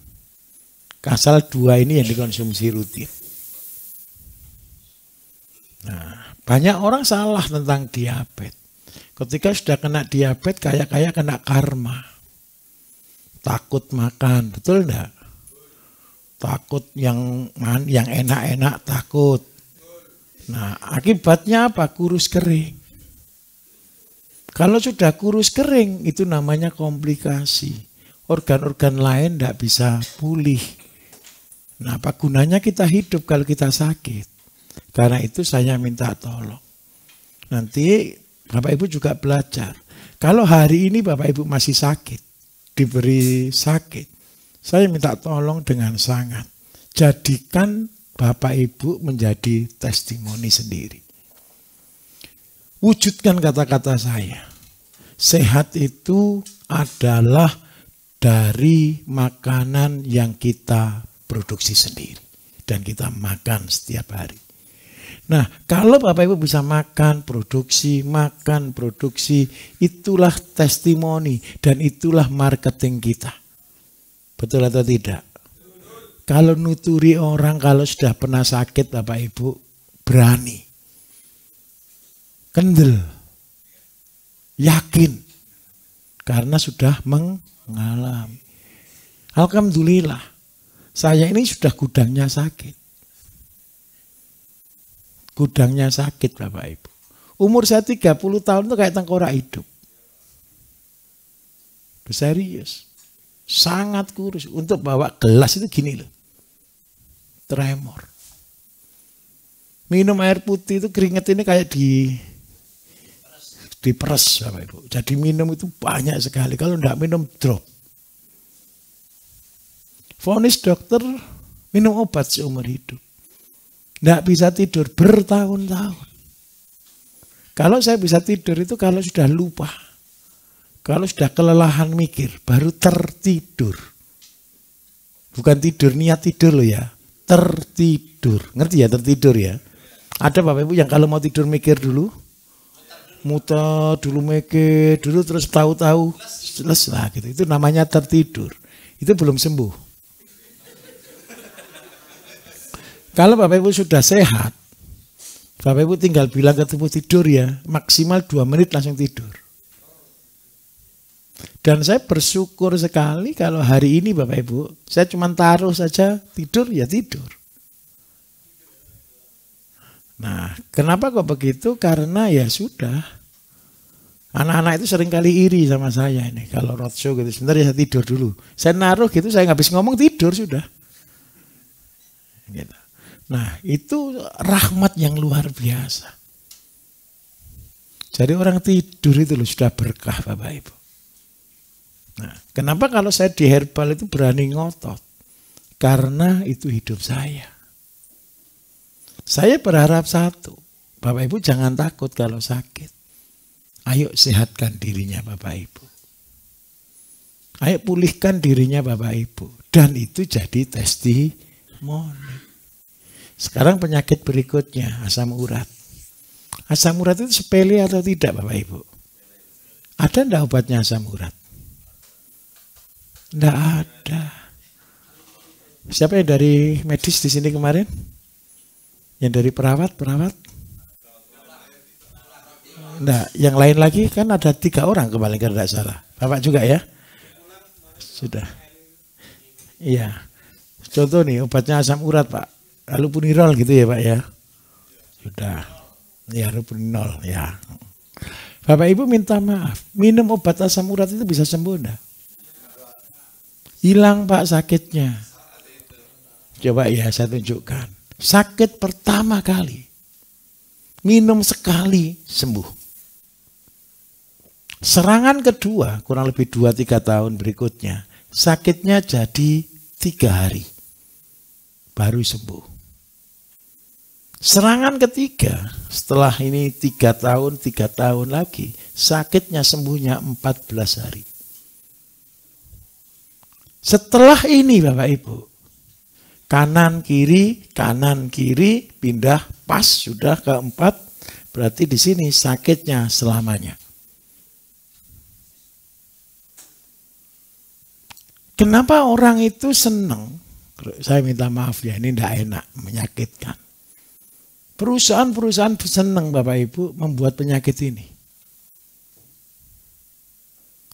Asal 2 ini yang dikonsumsi rutin. Nah, banyak orang salah tentang diabetes. Ketika sudah kena diabetes, kayak kena karma. Takut makan, betul enggak? Takut yang enak-enak, takut. Nah, akibatnya apa? Kurus kering. Kalau sudah kurus kering, itu namanya komplikasi. Organ-organ lain tidak bisa pulih. Nah, apa gunanya kita hidup kalau kita sakit? Karena itu saya minta tolong. Nanti Bapak Ibu juga belajar. Kalau hari ini Bapak Ibu masih sakit, diberi sakit, saya minta tolong dengan sangat. Jadikan Bapak Ibu menjadi testimoni sendiri. Wujudkan kata-kata saya. Sehat itu adalah dari makanan yang kita produksi sendiri. Dan kita makan setiap hari. Nah, kalau Bapak Ibu bisa makan, produksi, itulah testimoni dan itulah marketing kita. Betul atau tidak? Kalau nuturi orang, kalau sudah pernah sakit Bapak Ibu, berani. Kendel. Yakin. Karena sudah mengalami. Alhamdulillah, saya ini sudah gudangnya sakit. Gudangnya sakit Bapak Ibu. Umur saya 30 tahun itu kayak tengkorak hidup. Serius. Sangat kurus. Untuk bawa gelas itu gini loh. Tremor. Minum air putih itu keringet ini kayak diperes Bapak Ibu. Jadi minum itu banyak sekali. Kalau enggak minum drop. Vonis dokter minum obat seumur hidup. Enggak bisa tidur bertahun-tahun. Kalau saya bisa tidur itu kalau sudah lupa. Kalau sudah kelelahan mikir, baru tertidur. Bukan tidur, niat tidur loh ya. Tertidur. Ngerti ya tertidur ya? Ada Bapak Ibu yang kalau mau tidur mikir dulu. Muter dulu mikir dulu terus tahu-tahu selesai gitu. Itu namanya tertidur. Itu belum sembuh. Kalau Bapak Ibu sudah sehat, Bapak Ibu tinggal bilang ke tubuh tidur ya, maksimal 2 menit langsung tidur. Dan saya bersyukur sekali kalau hari ini Bapak Ibu, saya cuma taruh saja tidur ya tidur. Nah, kenapa kok begitu? Karena ya sudah. Anak-anak itu sering kali iri sama saya ini. Kalau roadshow gitu, sebentar ya saya tidur dulu. Saya naruh gitu, saya nggak habis ngomong tidur sudah. Gitu. Nah, itu rahmat yang luar biasa. Jadi orang tidur itu loh sudah berkah Bapak Ibu. Nah, kenapa kalau saya di herbal itu berani ngotot? Karena itu hidup saya. Saya berharap satu, Bapak Ibu jangan takut kalau sakit. Ayo sehatkan dirinya Bapak Ibu. Ayo pulihkan dirinya Bapak Ibu. Dan itu jadi testimoni. Sekarang penyakit berikutnya, asam urat. Asam urat itu sepele atau tidak Bapak Ibu? Ada enggak obatnya asam urat? Enggak ada. Siapa yang dari medis di sini kemarin? Yang dari perawat? Enggak, yang lain lagi kan ada 3 orang kemarin kalau tidak salah. Bapak juga ya? Sudah. Iya. Contoh nih obatnya asam urat Pak. Allopurinol gitu ya Pak ya. Sudah. Ya allopurinol ya. Bapak Ibu minta maaf. Minum obat asam urat itu bisa sembuh enggak? Hilang Pak sakitnya. Coba ya saya tunjukkan. Sakit pertama kali. Minum sekali sembuh. Serangan kedua kurang lebih 2-3 tahun berikutnya. Sakitnya jadi 3 hari. Baru sembuh. Serangan ketiga, setelah ini 3 tahun lagi, sakitnya sembuhnya 14 hari. Setelah ini Bapak Ibu, kanan kiri, pindah pas sudah keempat, berarti di sini sakitnya selamanya. Kenapa orang itu senang? Saya minta maaf ya, ini tidak enak, menyakitkan. Perusahaan-perusahaan senang Bapak Ibu membuat penyakit ini.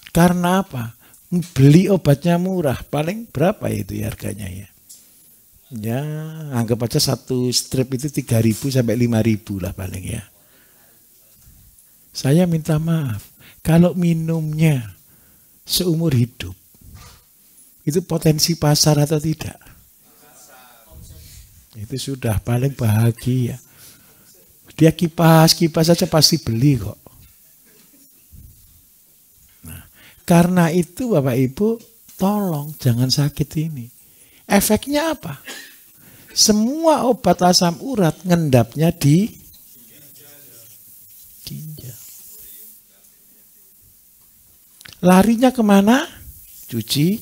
Karena apa? Beli obatnya murah, paling berapa itu ya harganya ya? Ya, anggap aja 1 strip itu 3.000 sampai 5.000 lah paling ya. Saya minta maaf, kalau minumnya seumur hidup, itu potensi pasar atau tidak? Itu sudah paling bahagia. Dia kipas saja pasti beli kok. Nah, karena itu Bapak Ibu, tolong jangan sakit ini. Efeknya apa? Semua obat asam urat ngendapnya di ginjal. Larinya kemana? Cuci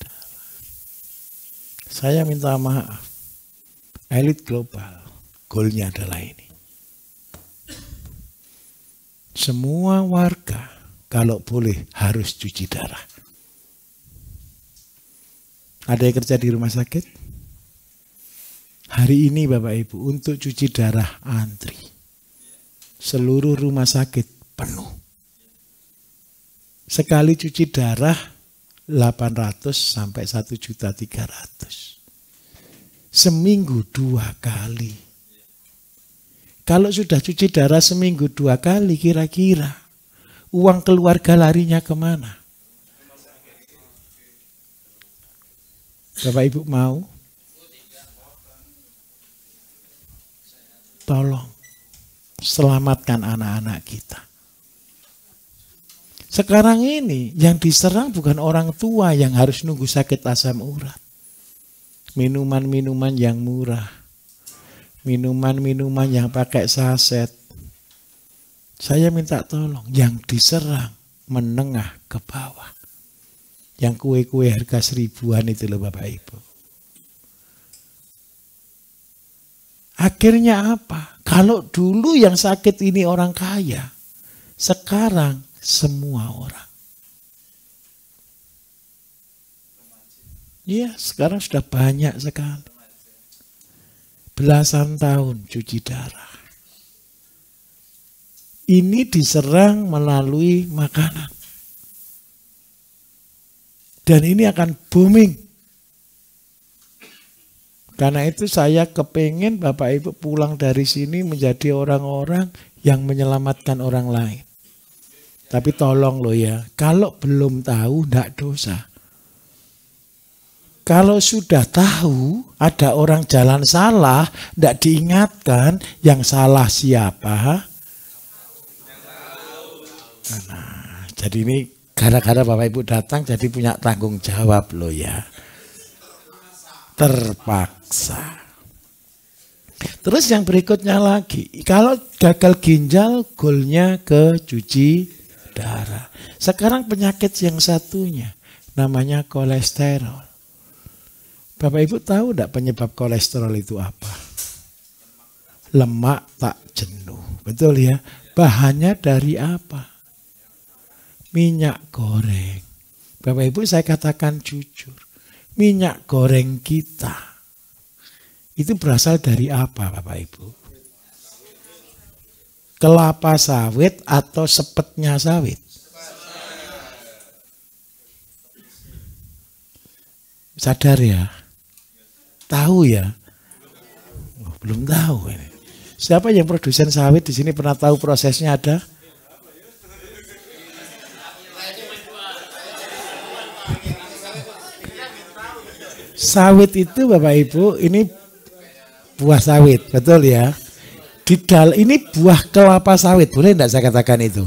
darah. Saya minta maaf. Elit global, goalnya adalah ini. Semua warga kalau boleh harus cuci darah. Ada yang kerja di rumah sakit? Hari ini Bapak Ibu untuk cuci darah antri. Seluruh rumah sakit penuh. Sekali cuci darah 800 sampai 1.300.000. Seminggu 2 kali. Kalau sudah cuci darah seminggu 2 kali, kira-kira uang keluarga larinya kemana? Bapak Ibu mau? Tolong selamatkan anak-anak kita. Sekarang ini yang diserang bukan orang tua yang harus nunggu sakit asam urat. Minuman-minuman yang murah. Minuman-minuman yang pakai saset. Saya minta tolong yang diserang menengah ke bawah. Yang kue-kue harga 1000-an itu loh Bapak Ibu. Akhirnya apa? Kalau dulu yang sakit ini orang kaya, sekarang semua orang. Iya, sekarang sudah banyak sekali. Belasan tahun cuci darah. Ini diserang melalui makanan. Dan ini akan booming. Karena itu saya kepingin Bapak Ibu pulang dari sini menjadi orang-orang yang menyelamatkan orang lain. Tapi tolong loh ya, kalau belum tahu tidak dosa. Kalau sudah tahu ada orang jalan salah, tidak diingatkan yang salah siapa? Nah, jadi ini gara-gara Bapak Ibu datang jadi punya tanggung jawab loh ya. Terpaksa. Terus yang berikutnya lagi, kalau gagal ginjal goalnya ke cuci darah. Sekarang penyakit yang satunya namanya kolesterol. Bapak Ibu tahu enggak penyebab kolesterol itu apa? Lemak tak jenuh. Betul ya? Bahannya dari apa? Minyak goreng. Bapak Ibu saya katakan jujur. Minyak goreng kita itu berasal dari apa Bapak Ibu? Kelapa sawit atau sepetnya sawit? Sadar ya? Tahu ya? Oh, belum tahu ini. Siapa yang produsen sawit di sini pernah tahu prosesnya ada? Sawit itu Bapak Ibu ini buah sawit, betul ya? Ini buah kelapa sawit, boleh enggak saya katakan itu?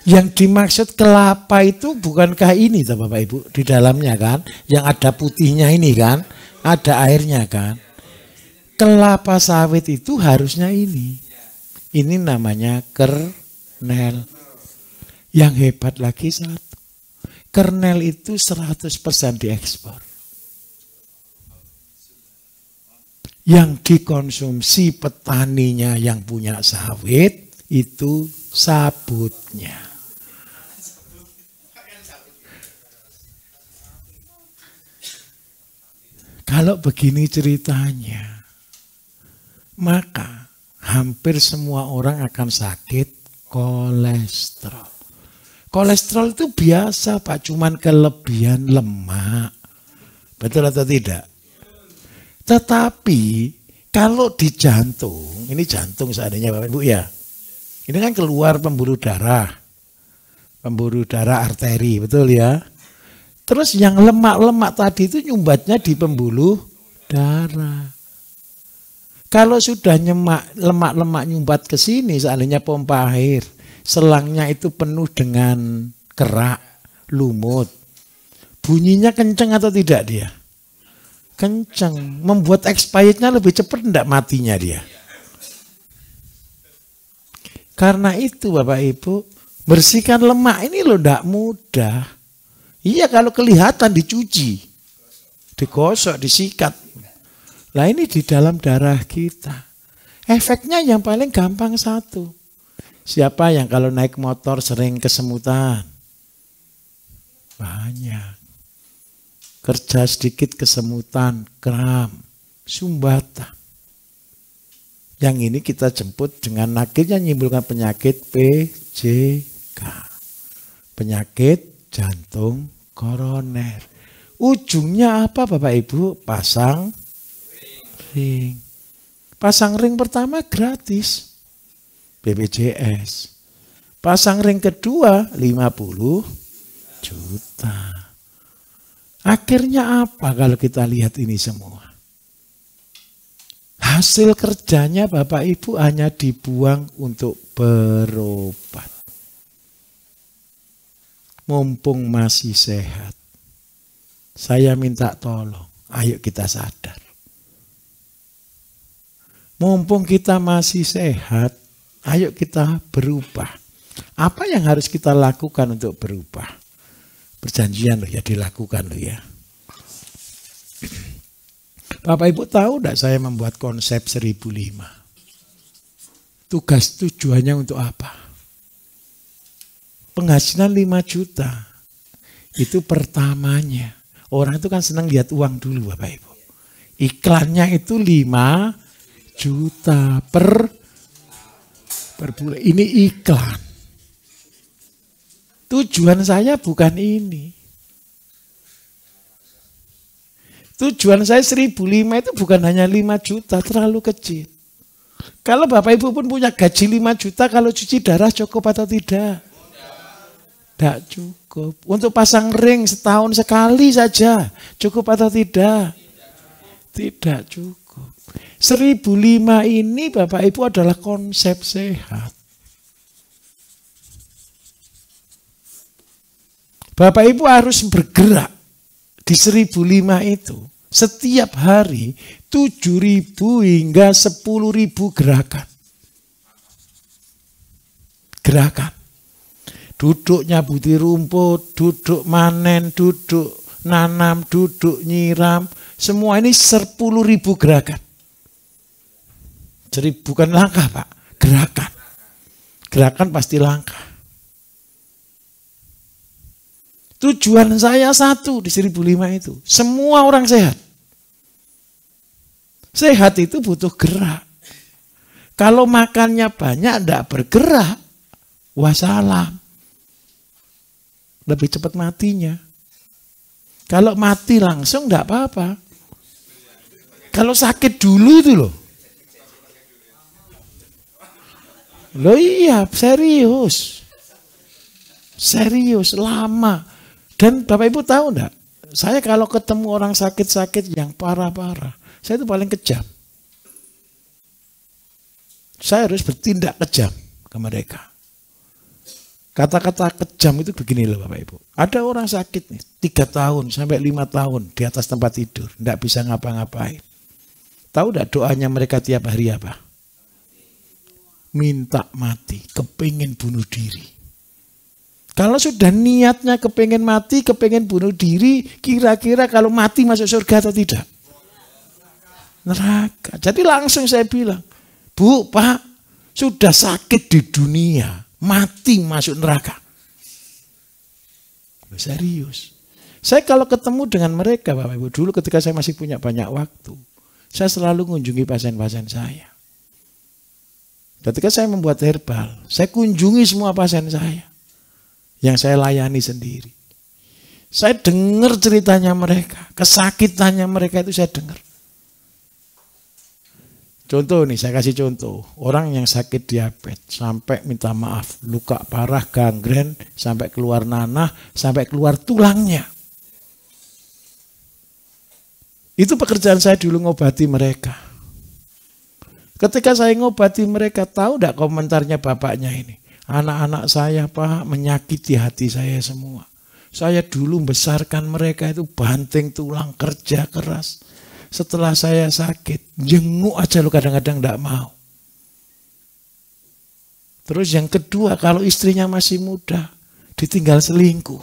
Yang dimaksud kelapa itu bukankah ini Bapak Ibu di dalamnya kan? Yang ada putihnya ini kan? Ada airnya kan? Kelapa sawit itu harusnya ini. Ini namanya kernel. Yang hebat lagi satu. Kernel itu 100% diekspor. Yang dikonsumsi petaninya yang punya sawit itu sabutnya. Kalau begini ceritanya, maka hampir semua orang akan sakit kolesterol. Kolesterol itu biasa Pak, cuman kelebihan lemak. Betul atau tidak? Tetapi kalau di jantung, ini jantung seandainya Bapak Ibu ya. Ini kan keluar pembuluh darah arteri, betul ya. Terus yang lemak-lemak tadi itu nyumbatnya di pembuluh darah. Kalau sudah lemak-lemak nyumbat ke sini, seandainya pompa air, selangnya itu penuh dengan kerak, lumut. Bunyinya kenceng atau tidak dia? Kenceng. Membuat expirednya lebih cepat enggak matinya dia. Karena itu Bapak Ibu, bersihkan lemak ini loh enggak mudah. Iya kalau kelihatan dicuci, digosok, disikat. Nah ini di dalam darah kita. Efeknya yang paling gampang satu. Siapa yang kalau naik motor sering kesemutan? Banyak. Kerja sedikit kesemutan, kram, sumbatan. Yang ini kita jemput dengan akhirnya menimbulkan penyakit PJK. Penyakit jantung koroner. Ujungnya apa Bapak Ibu? Pasang ring. Pasang ring pertama gratis. BPJS. Pasang ring kedua 50 juta. Akhirnya apa kalau kita lihat ini semua? Hasil kerjanya Bapak Ibu hanya dibuang untuk berobat. Mumpung masih sehat. Saya minta tolong, ayo kita sadar. Mumpung kita masih sehat, ayo kita berubah. Apa yang harus kita lakukan untuk berubah? Perjanjian loh ya, dilakukan loh ya. Bapak Ibu tahu enggak saya membuat konsep 1005? Tugas tujuannya untuk apa? Penghasilan 5 juta. Itu pertamanya. Orang itu kan senang lihat uang dulu Bapak Ibu. Iklannya itu 5 juta per bulan. Ini iklan. Tujuan saya bukan ini. Tujuan saya 1005 itu bukan hanya 5 juta, terlalu kecil. Kalau Bapak Ibu pun punya gaji 5 juta, kalau cuci darah cukup atau tidak? Tidak cukup. Untuk pasang ring setahun sekali saja, cukup atau tidak? Tidak cukup. 1005 ini Bapak Ibu adalah konsep sehat. Bapak Ibu harus bergerak di 1005 itu. Setiap hari 7.000 hingga 10.000 gerakan. Gerakan. Duduk nyabuti rumput, duduk manen, duduk nanam, duduk nyiram. Semua ini 10.000 gerakan. Jadi bukan langkah Pak, gerakan. Gerakan pasti langkah. Tujuan saya satu di 1005 itu. Semua orang sehat. Sehat itu butuh gerak. Kalau makannya banyak, tidak bergerak. Wassalam. Lebih cepat matinya. Kalau mati langsung tidak apa-apa. Kalau sakit dulu itu loh. Loh iya, serius. Serius, lama. Dan Bapak Ibu tahu enggak? Saya kalau ketemu orang sakit-sakit yang parah-parah, saya itu paling kejam. Saya harus bertindak kejam ke mereka. Kata-kata kejam itu begini loh Bapak Ibu. Ada orang sakit nih, 3 tahun sampai 5 tahun di atas tempat tidur. Enggak bisa ngapa-ngapain. Tahu enggak doanya mereka tiap hari apa? Minta mati, kepingin bunuh diri. Kalau sudah niatnya kepengen mati, kepengen bunuh diri, kira-kira kalau mati masuk surga atau tidak? Neraka. Jadi langsung saya bilang, Bu, Pak, sudah sakit di dunia, mati masuk neraka. Serius. Saya kalau ketemu dengan mereka, Bapak Ibu, dulu ketika saya masih punya banyak waktu, saya selalu mengunjungi pasien-pasien saya. Ketika saya membuat herbal, saya kunjungi semua pasien saya. Yang saya layani sendiri. Saya dengar ceritanya mereka, kesakitannya mereka itu saya dengar. Contoh nih, saya kasih contoh. Orang yang sakit diabetes sampai minta maaf, luka parah, gangren, sampai keluar nanah, sampai keluar tulangnya. Itu pekerjaan saya dulu ngobati mereka. Ketika saya ngobati mereka, tahu enggak komentarnya bapaknya ini? Anak-anak saya Pak menyakiti hati saya semua. Saya dulu membesarkan mereka itu banting tulang, kerja keras. Setelah saya sakit, jenguk aja lo kadang-kadang enggak mau. Terus yang kedua, kalau istrinya masih muda, ditinggal selingkuh.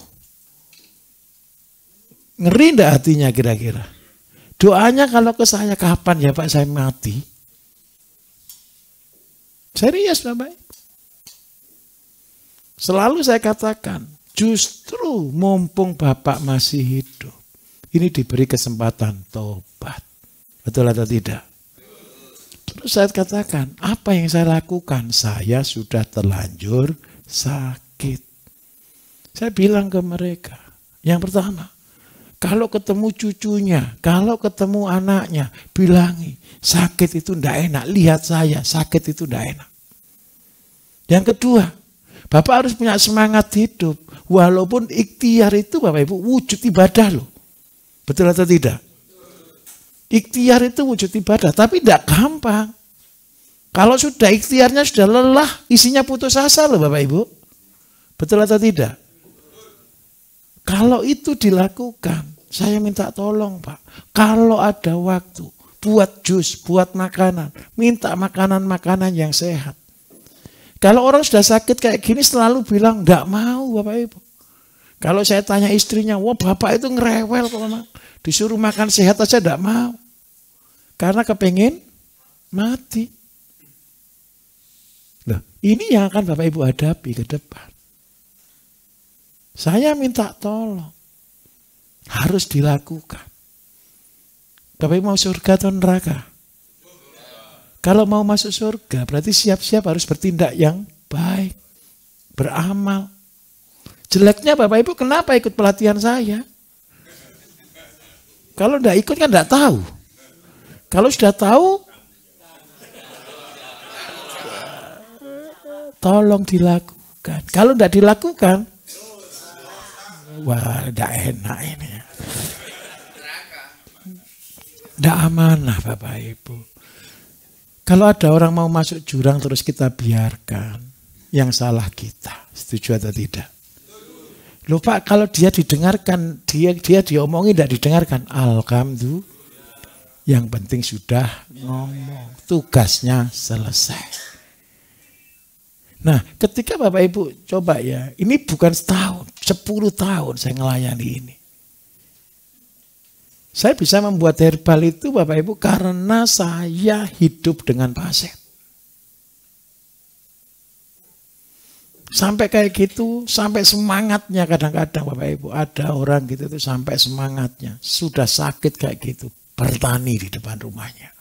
Ngeri enggak hatinya kira-kira? Doanya kalau ke saya, kapan ya Pak saya mati? Serius Bapak. Selalu saya katakan, justru mumpung Bapak masih hidup, ini diberi kesempatan tobat. Betul atau tidak? Terus saya katakan, apa yang saya lakukan? Saya sudah terlanjur sakit. Saya bilang ke mereka, yang pertama, kalau ketemu cucunya, kalau ketemu anaknya, bilangi, sakit itu tidak enak. Lihat saya, sakit itu tidak enak. Yang kedua, Bapak harus punya semangat hidup. Walaupun ikhtiar itu Bapak Ibu wujud ibadah loh. Betul atau tidak? Ikhtiar itu wujud ibadah, tapi tidak gampang. Kalau sudah ikhtiarnya sudah lelah, isinya putus asa loh Bapak Ibu. Betul atau tidak? Kalau itu dilakukan, saya minta tolong Pak. Kalau ada waktu, buat jus, buat makanan. Minta makanan-makanan yang sehat. Kalau orang sudah sakit kayak gini selalu bilang, enggak mau Bapak Ibu. Kalau saya tanya istrinya, wah Bapak itu ngerewel kalau disuruh makan sehat aja enggak mau. Karena kepengen mati. Loh, ini yang akan Bapak Ibu hadapi ke depan. Saya minta tolong. Harus dilakukan. Bapak Ibu mau surga atau neraka? Kalau mau masuk surga, berarti siap-siap harus bertindak yang baik. Beramal. Jeleknya Bapak Ibu kenapa ikut pelatihan saya? Kalau tidak ikut kan tidak tahu. Kalau sudah tahu, tolong dilakukan. Kalau tidak dilakukan, wah tidak enak ini. Tidak amanah Bapak Ibu. Kalau ada orang mau masuk jurang terus kita biarkan, yang salah kita. Setuju atau tidak? Loh Pak, kalau dia didengarkan, dia diomongin tidak didengarkan. Alhamdulillah, yang penting sudah ngomong. Tugasnya selesai. Nah, ketika Bapak Ibu coba ya, ini bukan setahun, 10 tahun saya ngelayani ini. Saya bisa membuat herbal itu Bapak Ibu karena saya hidup dengan pasien. Sampai kayak gitu, sampai semangatnya kadang-kadang Bapak Ibu. Ada orang gitu tuh sampai semangatnya. Sudah sakit kayak gitu, bertani di depan rumahnya.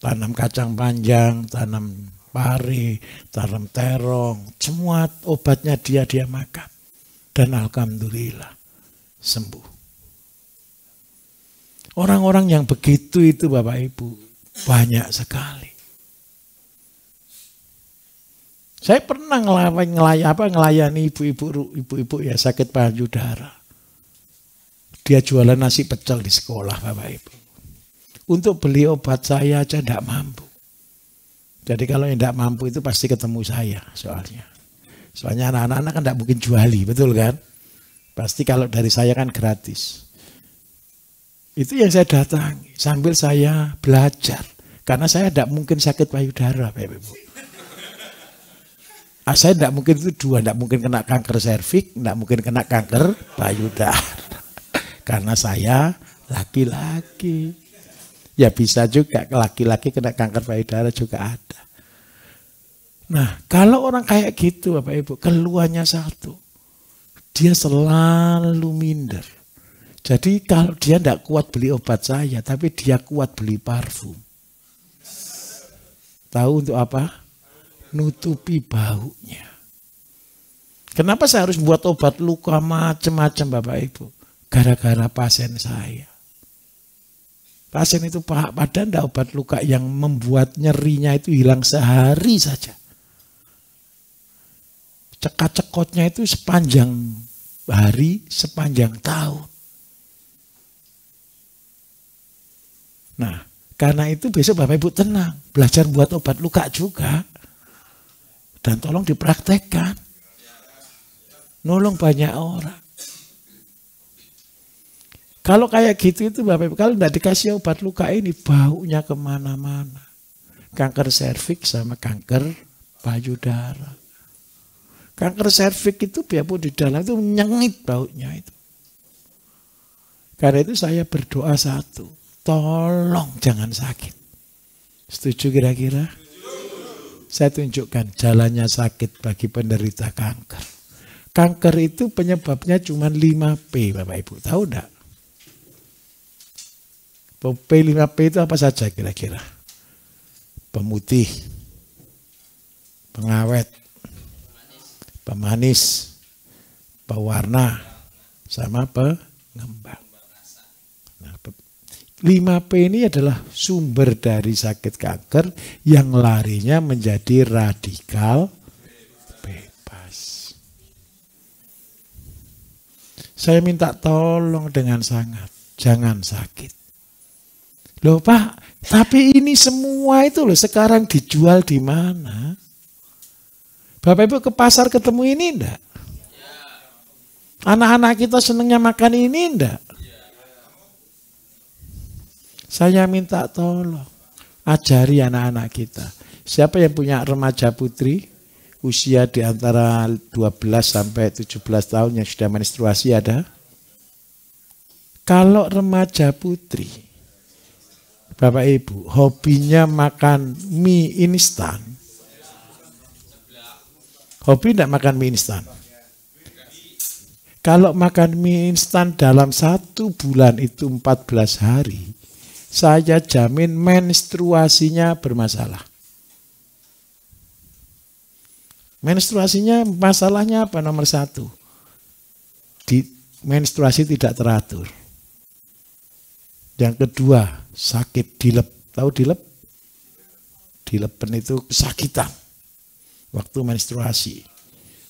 Tanam kacang panjang, tanam pari, tanam terong. Semua obatnya dia makan. Dan alhamdulillah sembuh. Orang-orang yang begitu itu Bapak Ibu banyak sekali. Saya pernah ngelayani ibu-ibu ya sakit payudara. Dia jualan nasi pecel di sekolah Bapak Ibu. Untuk beli obat saya aja tidak mampu. Jadi kalau yang tidak mampu itu pasti ketemu saya soalnya. Soalnya anak-anak kan tidak mungkin juali, betul kan? Pasti kalau dari saya kan gratis. Itu yang saya datangi sambil saya belajar. Karena saya tidak mungkin sakit payudara, Bapak Ibu. Saya tidak mungkin itu dua, tidak mungkin kena kanker serviks, tidak mungkin kena kanker payudara. Karena saya laki-laki. Ya bisa juga laki-laki kena kanker payudara juga ada. Nah, kalau orang kayak gitu Bapak Ibu, keluhannya satu. Dia selalu minder. Jadi kalau dia tidak kuat beli obat saya, tapi dia kuat beli parfum. Tahu untuk apa? Nutupi baunya. Kenapa saya harus buat obat luka macam-macam Bapak Ibu? Gara-gara pasien saya. Pasien itu padahal tidak obat luka yang membuat nyerinya itu hilang sehari saja. Cekak-cekotnya itu sepanjang hari, sepanjang tahun. Nah, Karena itu besok Bapak Ibu tenang. Belajar buat obat luka juga. Dan tolong dipraktekkan. Nolong banyak orang. Kalau kayak gitu itu Bapak Ibu, kalau tidak dikasih obat luka ini, baunya kemana-mana. Kanker serviks sama kanker payudara. Kanker serviks itu biarpun di dalam itu menyengit baunya itu. Karena itu saya berdoa satu, tolong jangan sakit. Setuju kira-kira? Saya tunjukkan jalannya sakit bagi penderita kanker. Kanker itu penyebabnya cuma 5P, Bapak Ibu. Tahu enggak? P5P itu apa saja kira-kira? Pemutih, pengawet, pemanis, pewarna, sama pengembang. Nah, 5P ini adalah sumber dari sakit kanker yang larinya menjadi radikal bebas. Saya minta tolong dengan sangat, jangan sakit. Loh Pak, tapi ini semua itu loh sekarang dijual di mana? Bapak Ibu ke pasar ketemu ini enggak? Anak-anak kita senangnya makan ini enggak? Saya minta tolong, ajari anak-anak kita. Siapa yang punya remaja putri, usia di antara 12 sampai 17 tahun yang sudah menstruasi ada? Kalau remaja putri, Bapak Ibu, hobinya makan mie instan. Hobi tidak makan mie instan. Kalau makan mie instan dalam 1 bulan itu 14 hari, saya jamin menstruasinya bermasalah. Menstruasinya masalahnya apa? Nomor 1. Menstruasi tidak teratur. Yang kedua, sakit dilep. Tahu dilep? Dilepen itu kesakitan waktu menstruasi.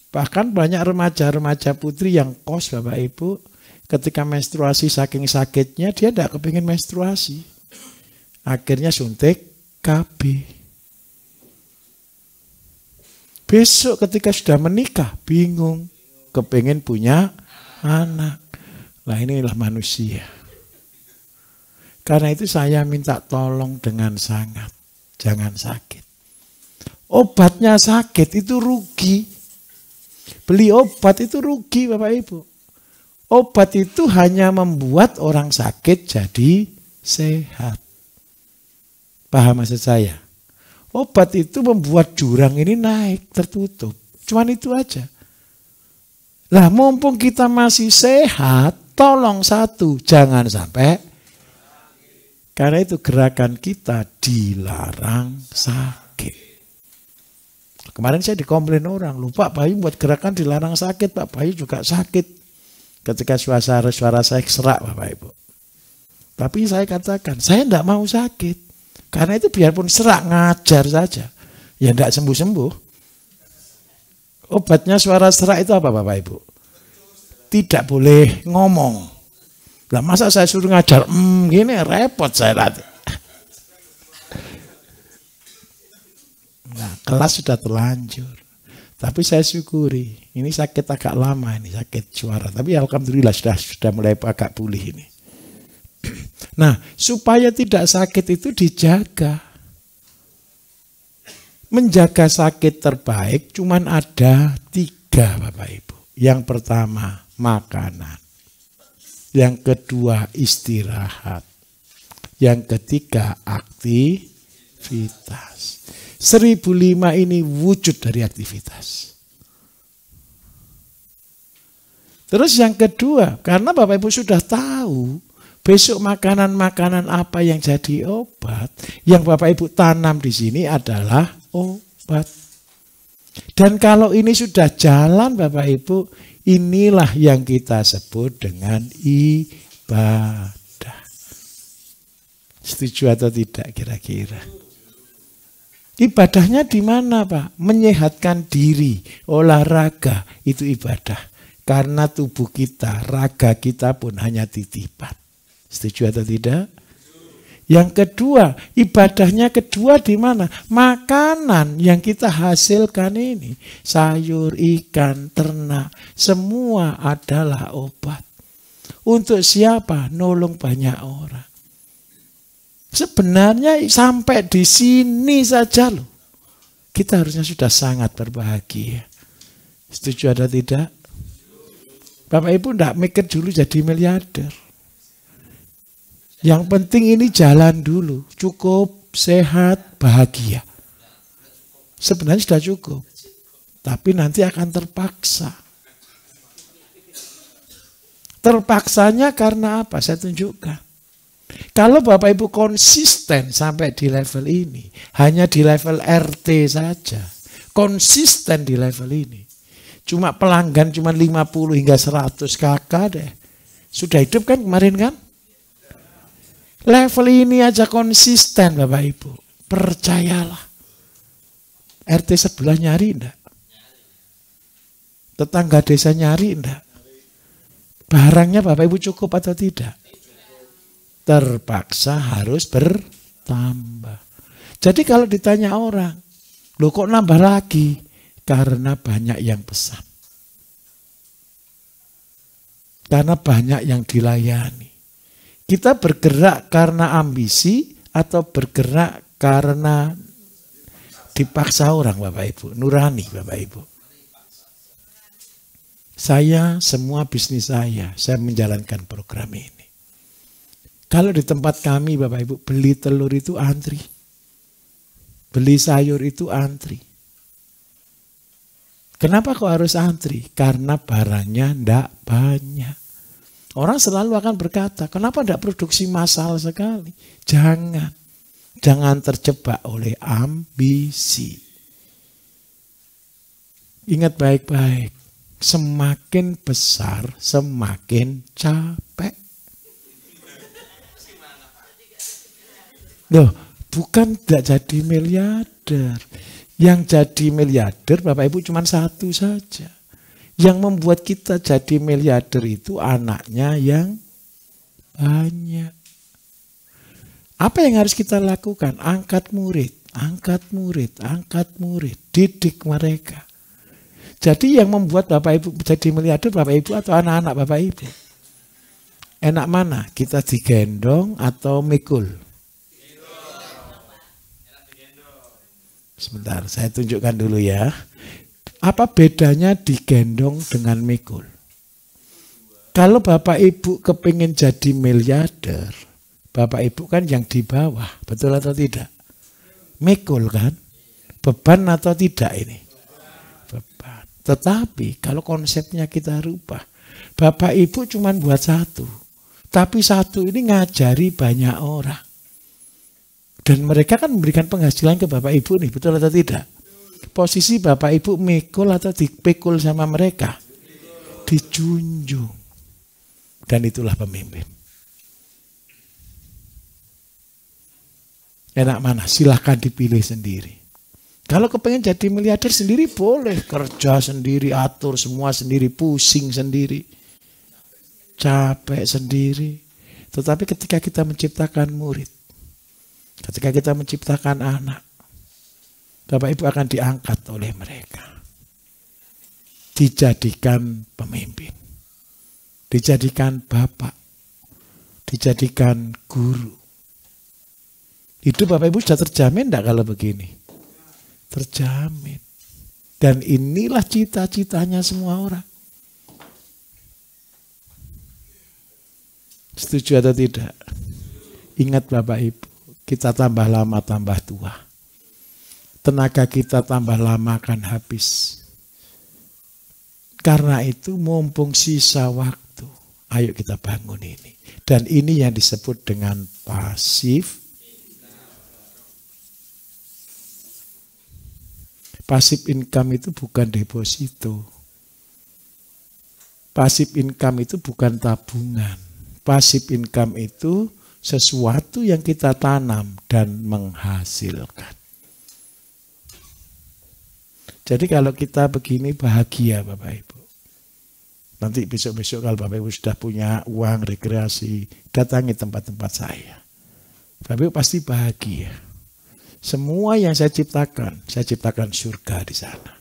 Bahkan banyak remaja-remaja putri yang kos Bapak Ibu, ketika menstruasi saking sakitnya dia tidak kepingin menstruasi. Akhirnya suntik KB. Besok ketika sudah menikah bingung, kepingin punya anak. Lah inilah manusia. Karena itu saya minta tolong dengan sangat, jangan sakit. Obatnya sakit itu rugi. Beli obat itu rugi Bapak Ibu. Obat itu hanya membuat orang sakit jadi sehat. Paham maksud saya? Obat itu membuat jurang ini naik, tertutup. Cuman itu aja. Lah mumpung kita masih sehat, tolong satu, jangan sampai. Karena itu gerakan kita dilarang sakit. Kemarin saya dikomplain orang, lupa Pak Bayu buat gerakan dilarang sakit, Pak Bayu juga sakit. Ketika suara saya serak Bapak Ibu. Tapi saya katakan, saya tidak mau sakit. Karena itu biarpun serak, ngajar saja. Ya tidak sembuh-sembuh. Obatnya suara serak itu apa Bapak Ibu? Tidak boleh ngomong. Lah masa saya suruh ngajar, gini repot saya latih. Nah, kelas sudah terlanjur. Tapi saya syukuri, ini sakit agak lama ini, sakit suara. Tapi alhamdulillah sudah mulai agak pulih ini. Nah, supaya tidak sakit itu dijaga. Menjaga sakit terbaik cuman ada 3 Bapak Ibu. Yang pertama, makanan. Yang kedua, istirahat. Yang ketiga, aktivitas. 1005 ini wujud dari aktivitas. Terus yang kedua, karena Bapak Ibu sudah tahu, besok makanan-makanan apa yang jadi obat, yang Bapak Ibu tanam di sini adalah obat. Dan kalau ini sudah jalan Bapak Ibu, inilah yang kita sebut dengan ibadah. Setuju atau tidak kira-kira? Ibadahnya di mana Pak? Menyehatkan diri, olahraga, itu ibadah. Karena tubuh kita, raga kita pun hanya titipan. Setuju atau tidak? Yang kedua, ibadahnya kedua di mana? Makanan yang kita hasilkan ini, sayur, ikan, ternak, semua adalah obat. Untuk siapa? Nolong banyak orang. Sebenarnya sampai di sini saja loh. Kita harusnya sudah sangat berbahagia. Setuju atau tidak? Bapak Ibu tidak mikir dulu jadi miliarder. Yang penting ini jalan dulu, cukup, sehat, bahagia. Sebenarnya sudah cukup, tapi nanti akan terpaksa. Terpaksanya karena apa? Saya tunjukkan. Kalau Bapak Ibu konsisten sampai di level ini, hanya di level RT saja, konsisten di level ini. Cuma pelanggan cuma 50 hingga 100 kakak deh. Sudah hidup kan kemarin kan? Level ini aja konsisten Bapak Ibu. Percayalah. RT sebelah nyari enggak? Tetangga desa nyari enggak? Barangnya Bapak Ibu cukup atau tidak? Terpaksa harus bertambah. Jadi kalau ditanya orang, loh kok nambah lagi? Karena banyak yang pesan. Karena banyak yang dilayani. Kita bergerak karena ambisi atau bergerak karena dipaksa orang Bapak Ibu, nurani Bapak Ibu. Saya, semua bisnis saya menjalankan program ini. Kalau di tempat kami Bapak Ibu, beli telur itu antri. Beli sayur itu antri. Kenapa kok harus antri? Karena barangnya ndak banyak. Orang selalu akan berkata, kenapa tidak produksi massal sekali? Jangan. Jangan terjebak oleh ambisi. Ingat baik-baik. Semakin besar, semakin capek. Loh, bukan tidak jadi miliarder. Yang jadi miliarder Bapak Ibu cuma satu saja. Yang membuat kita jadi miliarder itu anaknya yang banyak. Apa yang harus kita lakukan? Angkat murid, angkat murid, angkat murid. Didik mereka. Jadi yang membuat Bapak Ibu jadi miliarder Bapak Ibu atau anak-anak Bapak Ibu? Enak mana? Kita digendong atau mikul? Sebentar, saya tunjukkan dulu ya. Apa bedanya digendong dengan mikul? Kalau Bapak Ibu kepingin jadi miliarder, Bapak Ibu kan yang di bawah, betul atau tidak? Mikul kan? Beban atau tidak ini? Beban. Tetapi kalau konsepnya kita rubah, Bapak Ibu cuma buat satu. Tapi satu ini ngajari banyak orang. Dan mereka kan memberikan penghasilan ke Bapak Ibu nih, betul atau tidak? Posisi Bapak Ibu mikul atau dipikul sama mereka? Dijunjung. Dan itulah pemimpin. Enak mana? Silahkan dipilih sendiri. Kalau kepengen jadi miliarder sendiri boleh. Kerja sendiri, atur semua sendiri, pusing sendiri. Capek sendiri. Tetapi ketika kita menciptakan murid, ketika kita menciptakan anak, Bapak Ibu akan diangkat oleh mereka. Dijadikan pemimpin. Dijadikan bapak. Dijadikan guru. Hidup Bapak Ibu sudah terjamin enggak kalau begini? Terjamin. Dan inilah cita-citanya semua orang. Setuju atau tidak? Ingat Bapak Ibu, kita tambah lama tambah tua. Tenaga kita tambah lama akan habis. Karena itu mumpung sisa waktu, ayo kita bangun ini. Dan ini yang disebut dengan pasif. Pasif income itu bukan deposito. Pasif income itu bukan tabungan. Pasif income itu sesuatu yang kita tanam dan menghasilkan. Jadi kalau kita begini bahagia Bapak Ibu. Nanti besok-besok kalau Bapak Ibu sudah punya uang rekreasi, datangi tempat-tempat saya. Bapak Ibu pasti bahagia. Semua yang saya ciptakan surga di sana.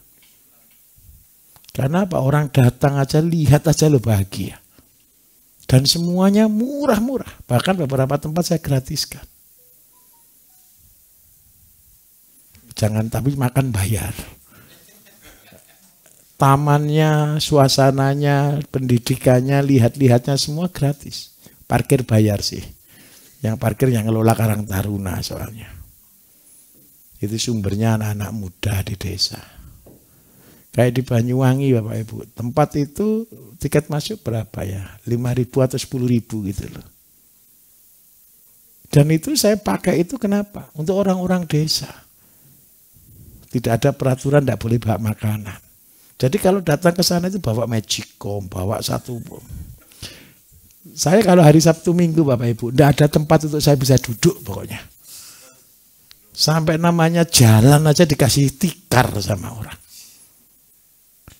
Karena apa? Orang datang aja, lihat aja lo bahagia. Dan semuanya murah-murah. Bahkan beberapa tempat saya gratiskan. Jangan tapi makan bayar. Tamannya, suasananya, pendidikannya, lihat-lihatnya semua gratis. Parkir bayar sih. Yang parkir yang ngelola Karang Taruna soalnya. Itu sumbernya anak-anak muda di desa. Kayak di Banyuwangi Bapak Ibu. Tempat itu tiket masuk berapa ya? 5.000 atau 10.000 gitu loh. Dan itu saya pakai itu kenapa? Untuk orang-orang desa. Tidak ada peraturan tidak boleh bawa makanan. Jadi kalau datang ke sana itu bawa magicom, bawa satu. Saya kalau hari Sabtu Minggu Bapak Ibu, tidak ada tempat untuk saya bisa duduk pokoknya. Sampai namanya jalan aja dikasih tikar sama orang.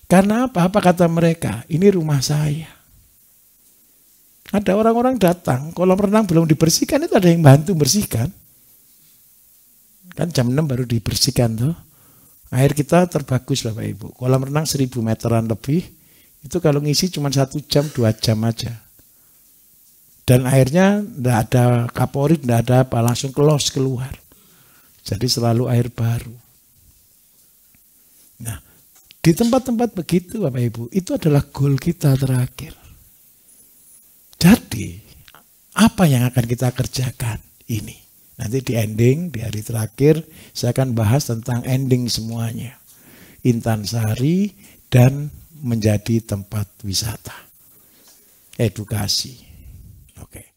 Karena apa? Apa kata mereka? Ini rumah saya. Ada orang-orang datang, kolam renang belum dibersihkan, itu ada yang bantu bersihkan. Kan jam 6 baru dibersihkan tuh. Air kita terbagus Bapak Ibu. Kolam renang 1.000 meteran lebih. Itu kalau ngisi cuma 1 jam, 2 jam aja. Dan airnya tidak ada kaporit, tidak ada apa, langsung kelos keluar. Jadi selalu air baru. Nah, di tempat-tempat begitu Bapak Ibu, itu adalah goal kita terakhir. Jadi, apa yang akan kita kerjakan ini? Nanti di ending, di hari terakhir, saya akan bahas tentang ending semuanya. Intansari dan menjadi tempat wisata. Edukasi. Oke.